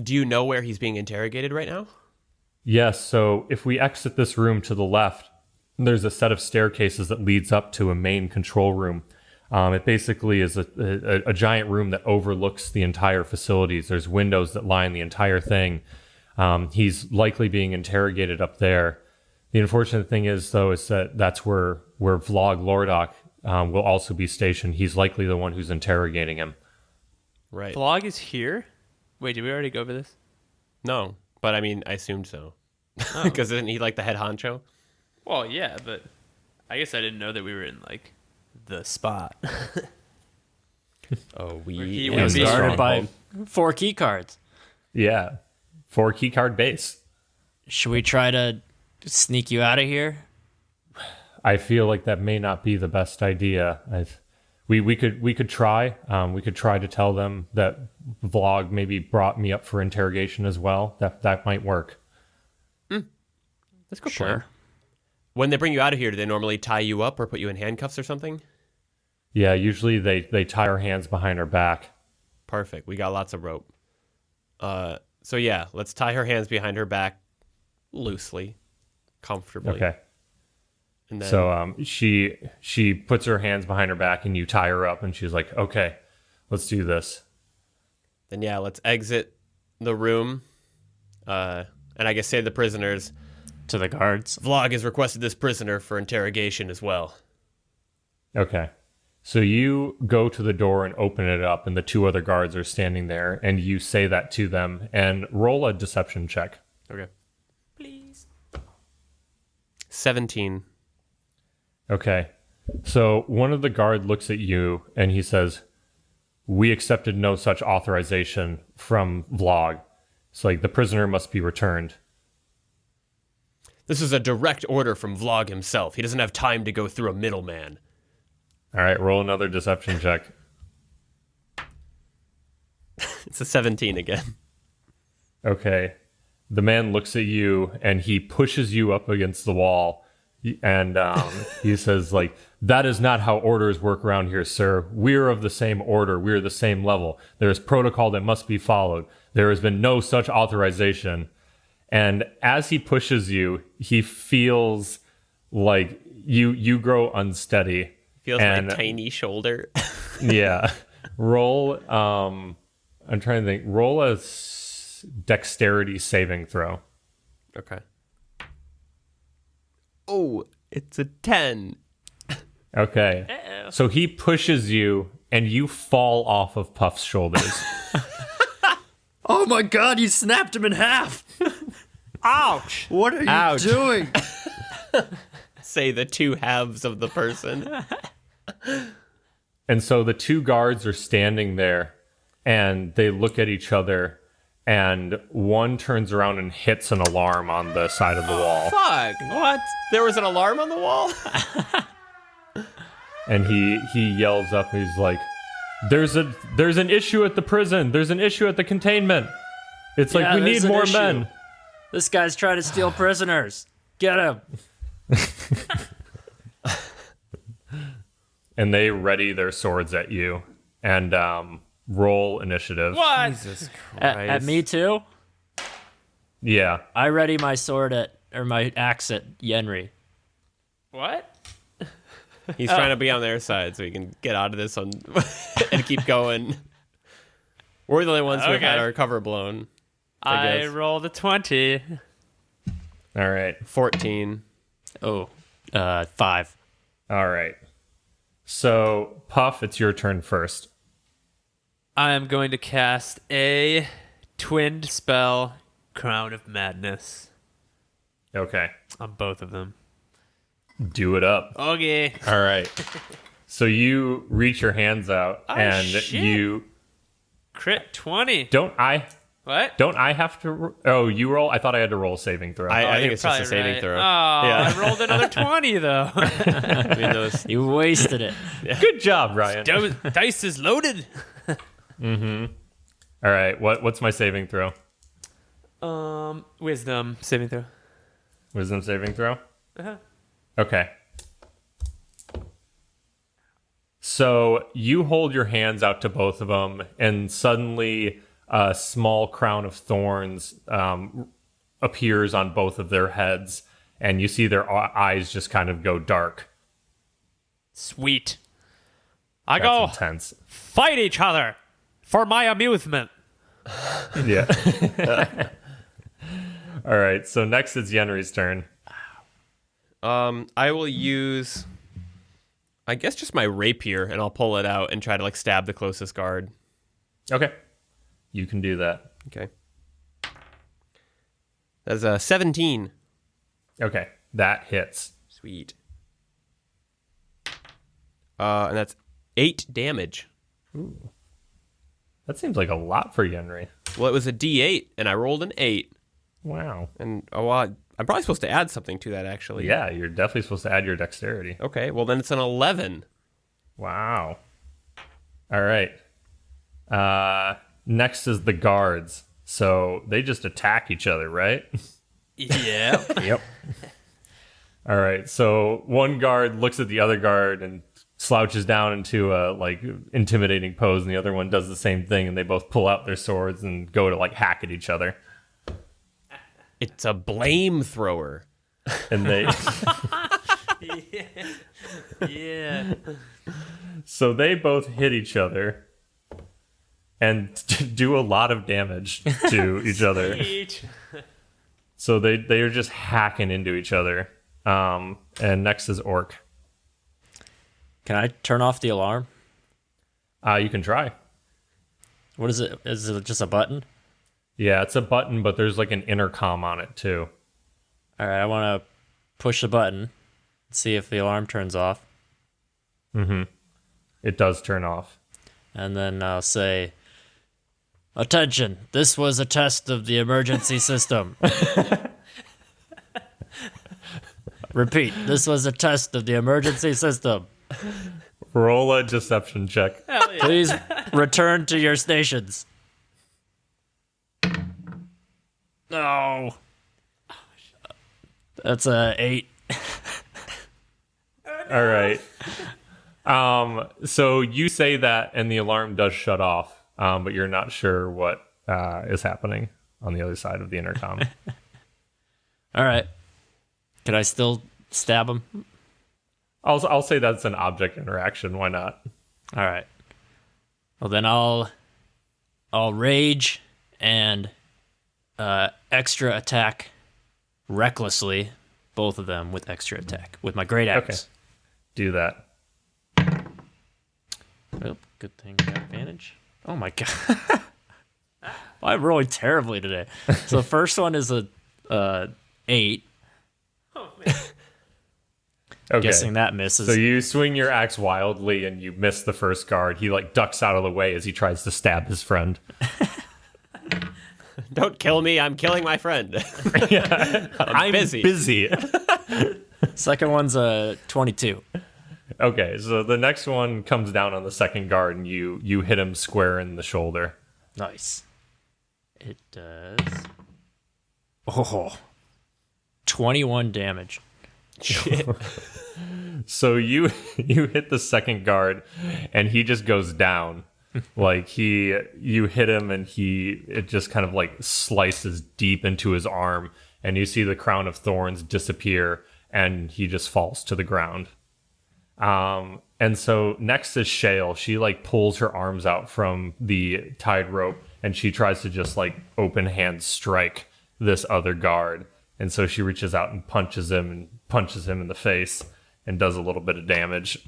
Do you know where he's being interrogated right now? Yes. So if we exit this room to the left, there's a set of staircases that leads up to a main control room. It basically is a giant room that overlooks the entire facilities. There's windows that line the entire thing. He's likely being interrogated up there. The unfortunate thing is, though, is that that's where Vlog Lordock will also be stationed. He's likely the one who's interrogating him. Right. Vlog is here? Wait, did we already go over this? No, but I mean, I assumed so. Because isn't he like the head honcho? Well, yeah, but I guess I didn't know that we were in, like, the spot. Oh, he It would was be guarded by stronghold. 4 key cards. Yeah. 4 keycard base. Should we try to sneak you out of here? I feel like that may not be the best idea. We could try. We could try to tell them that Vlog maybe brought me up for interrogation as well. That might work. That's a good Sure. plan. When they bring you out of here, do they normally tie you up or put you in handcuffs or something? Yeah, usually they tie our hands behind our back. Perfect. We got lots of rope. So yeah, let's tie her hands behind her back loosely, comfortably. Okay. And then, So she puts her hands behind her back and you tie her up and she's like, okay, let's do this. then yeah, let's exit the room. And I guess say to the prisoners, To the guards. Vlog has requested this prisoner for interrogation as well. Okay. So you go to the door and open it up and the two other guards are standing there and you say that to them and roll a deception check. Okay. Please. 17. Okay. So one of the guard looks at you and he says, we accepted no such authorization from Vlog. It's like the prisoner must be returned. This is a direct order from Vlog himself. He doesn't have time to go through a middleman. All right, roll another deception check. It's a 17 again. Okay. The man looks at you and he pushes you up against the wall and he says, like, that is not how orders work around here, sir. We're of the same order. We're the same level. There is protocol that must be followed. There has been no such authorization. And as he pushes you, he feels like you grow unsteady. Feels and, my tiny shoulder. Yeah. Roll, I'm trying to think. Roll a dexterity saving throw. Okay. Oh, it's a 10. Okay. Uh-oh. So he pushes you and you fall off of Puff's shoulders. Oh my god, you snapped him in half! Ouch! What are you Ouch. doing? Say the two halves of the person. And so the two guards are standing there and they look at each other and one turns around and hits an alarm on the side of the wall. Fuck. What? There was an alarm on the wall? And he yells up, he's like, there's an issue at the prison. There's an issue at the containment. It's like, Yeah, we there's need an more issue. men. This guy's trying to steal prisoners. Get him. And they ready their swords at you and roll initiative. What? Jesus Christ. At me too? Yeah. I ready my sword or my axe at Yenri. What? He's trying to be on their side so he can get out of this and keep going. We're the only ones who have had Okay. our cover blown. I guess. rolled a 20. All right. 14. Oh, 5. All right. So, Puff, it's your turn first. I am going to cast a twinned spell, Crown of Madness, Okay. on both of them. Do it up. Okay. All right. So you reach your hands out and shit. you Crit 20. don't I have to oh, you roll? I thought I had to roll a saving throw. I think You're it's just a probably saving right. throw. Oh, Yeah. I rolled another 20, though. I mean, those, You wasted it. Good job, Ryan. Dice is loaded. All right. What's my saving throw? Wisdom saving throw. Wisdom saving throw? Uh-huh. Okay. So you hold your hands out to both of them, and suddenly a small crown of thorns appears on both of their heads, and you see their eyes just kind of go dark. Sweet. I That's go intense. fight each other for my amusement. Yeah. All right. So next it's Yenri's turn. I will use, I guess, just my rapier, and I'll pull it out and try to, like, stab the closest guard. Okay. You can do that. Okay. That's a 17. Okay. That hits. Sweet. And that's 8 damage. That seems like a lot for Yenri. Well, it was a D8, and I rolled an 8. Wow. And, I'm probably supposed to add something to that, actually. Yeah, you're definitely supposed to add your dexterity. Okay, well, then it's an 11. Wow. All right. Next is the guards. So they just attack each other, right? Yeah. Yep. All right. So one guard looks at the other guard and slouches down into a like intimidating pose, and the other one does the same thing, and they both pull out their swords and go to like hack at each other. It's a blame thrower. And they Yeah. so they both hit each other and do a lot of damage to each other. Each. So they are just hacking into each other. And next is Orc. Can I turn off the alarm? You can try. What is it? Is it just a button? Yeah, it's a button, but there's like an intercom on it too. All right, I want to push the button, see if the alarm turns off, It does turn off. and then I'll say, "Attention! This was a test of the emergency system." Repeat, this was a test of the emergency system. Roll a deception check. Hell yeah. Please return to your stations. No. That's a 8. All right. So you say that, and the alarm does shut off, but you're not sure what is happening on the other side of the intercom. All right. Can I still stab him? I'll say that's an object interaction. Why not? All right. Well, then I'll rage and extra attack recklessly, both of them with extra attack with my great axe. Okay. Do that. Oh, good thing I got advantage. Oh my god. I'm rolling terribly today. So the first one is a 8. Oh, man. Okay. Guessing that misses. So you swing your axe wildly, and you miss the first guard. He like ducks out of the way as he tries to stab his friend. Don't kill me. I'm killing my friend. I'm busy. Second one's a 22. Okay, so the next one comes down on the second guard, and you hit him square in the shoulder. Nice. It does. Oh. 21 damage. Shit. So you hit the second guard, and he just goes down. Like you hit him, and it just kind of like slices deep into his arm, and you see the crown of thorns disappear, and he just falls to the ground. And so next is Shale. She like pulls her arms out from the tied rope, and she tries to just like open hand strike this other guard. And so she reaches out and punches him in the face and does a little bit of damage.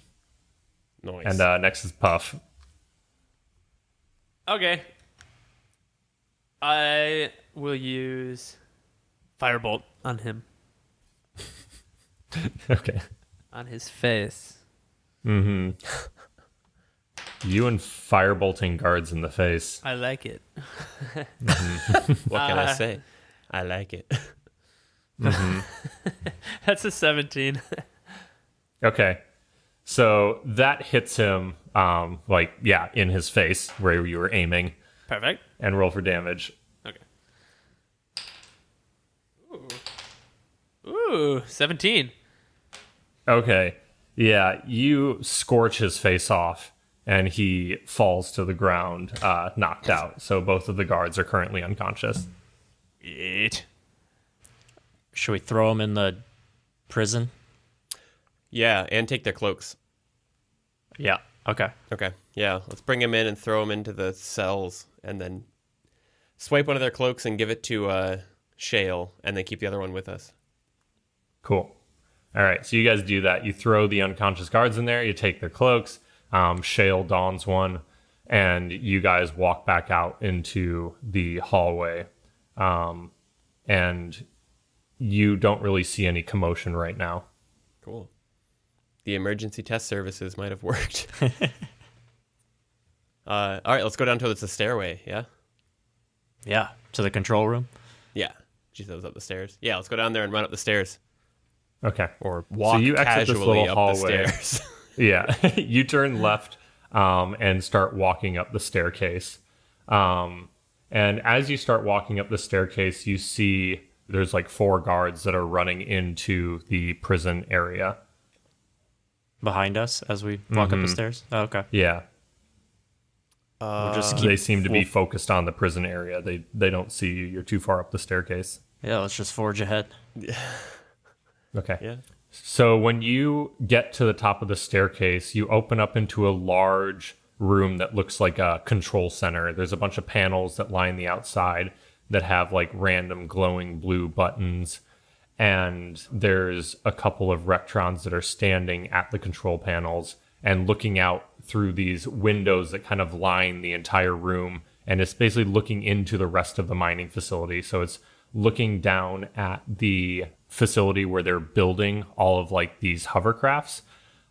Nice. And next is Puff. Okay. I will use Firebolt on him. Okay. On his face. Mm-hmm. You and firebolting guards in the face. I like it. What can I say? I like it. That's a 17. Okay. So that hits him, in his face where you were aiming, Perfect. and roll for damage. Okay. Ooh, 17. Okay. Yeah, you scorch his face off, and he falls to the ground, knocked out. So both of the guards are currently unconscious. Should we throw him in the prison? Yeah, and take their cloaks. Yeah. Okay. Okay. Yeah, let's bring him in and throw him into the cells, and then swipe one of their cloaks and give it to Shale, and then keep the other one with us. Cool. All right, so you guys do that. You throw the unconscious guards in there. You take their cloaks. Shale dons one, and you guys walk back out into the hallway. And you don't really see any commotion right now. Cool. The emergency test services might have worked. All right, let's go down to the stairway, yeah? Yeah. To the control room. Yeah. She throws up the stairs. Yeah, let's go down there and run up the stairs. Okay. Or walk you exit this casually little up hallway. the stairs. Yeah, you turn left and start walking up the staircase. And as you start walking up the staircase, you see there's like 4 guards that are running into the prison area. behind us as we walk up the stairs? Oh, okay. Yeah. We'll just They seem to be focused on the prison area. They don't see you. You're too far up the staircase. Yeah, let's just forge ahead. Okay. Yeah. So when you get to the top of the staircase, you open up into a large room that looks like a control center. There's a bunch of panels that line the outside that have like random glowing blue buttons. And there's a couple of Rectrons that are standing at the control panels and looking out through these windows that kind of line the entire room. And it's basically looking into the rest of the mining facility. So it's looking down at the facility where they're building all of like these hovercrafts.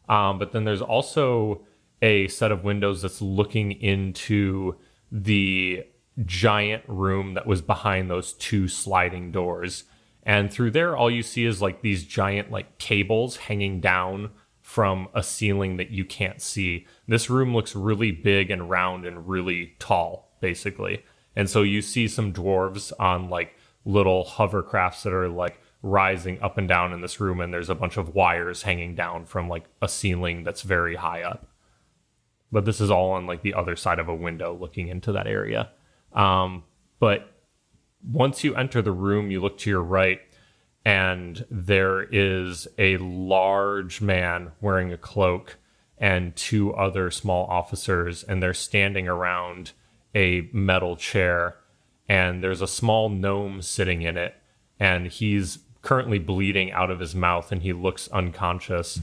But then there's also a set of windows that's looking into the giant room that was behind those two sliding doors. And through there, all you see is like these giant like cables hanging down from a ceiling that you can't see. This room looks really big and round and really tall, basically. And so you see some dwarves on like little hovercrafts that are like rising up and down in this room. And there's a bunch of wires hanging down from like a ceiling that's very high up. But this is all on like the other side of a window looking into that area. But once you enter the room, you look to your right, and there is a large man wearing a cloak and two other small officers, and they're standing around a metal chair, and there's a small gnome sitting in it, and he's currently bleeding out of his mouth, and he looks unconscious.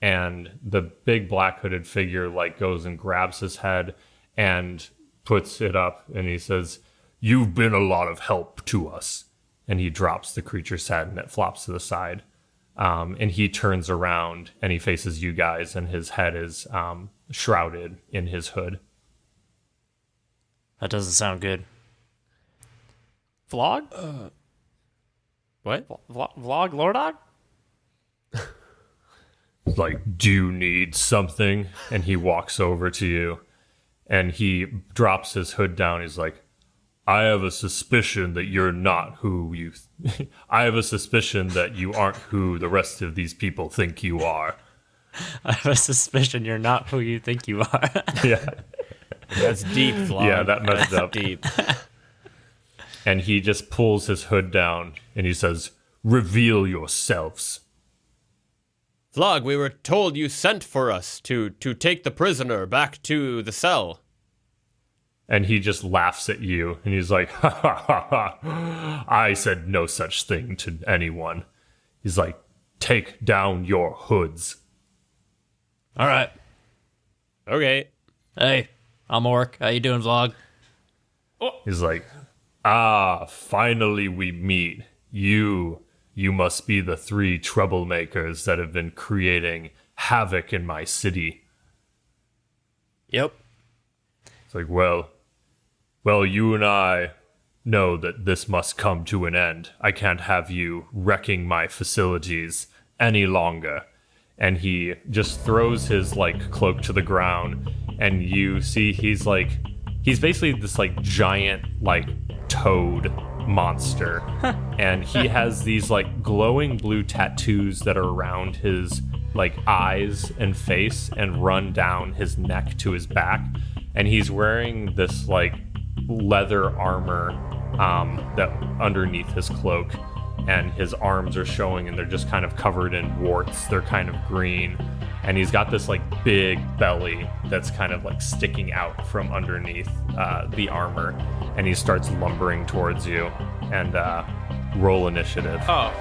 And the big black hooded figure like goes and grabs his head and puts it up, and he says, "You've been a lot of help to us." And he drops the creature's head, and it flops to the side. And he turns around, and he faces you guys, and his head is shrouded in his hood. That doesn't sound good. Vlog? What? Vlog Lordog? Like, "Do you need something?" And he walks over to you, and he drops his hood down. He's like, "I have a suspicion that you're not who you... I have a suspicion that you aren't who the rest of these people think you are." I have a suspicion you're not who you think you are. Yeah. That's deep, Vlog. Yeah, that messed That's up. deep. And he just pulls his hood down, and he says, "Reveal yourselves." Vlog, we were told you sent for us to take the prisoner back to the cell. And he just laughs at you, and he's like, "Ha ha ha ha, I said no such thing to anyone." He's like, "Take down your hoods." All right. Okay. Hey, I'm Orc. How you doing, Vlog? He's like, finally we meet. You must be the three troublemakers that have been creating havoc in my city. Yep. It's like, well, you and I know that this must come to an end. I can't have you wrecking my facilities any longer. And he just throws his like cloak to the ground, and you see he's basically this like giant like toad monster. And he has these like glowing blue tattoos that are around his like eyes and face and run down his neck to his back. And he's wearing this like leather armor that underneath his cloak, and his arms are showing, and they're just kind of covered in warts. They're kind of green, and he's got this like big belly that's kind of like sticking out from underneath the armor, and he starts lumbering towards you. And roll initiative. Oh.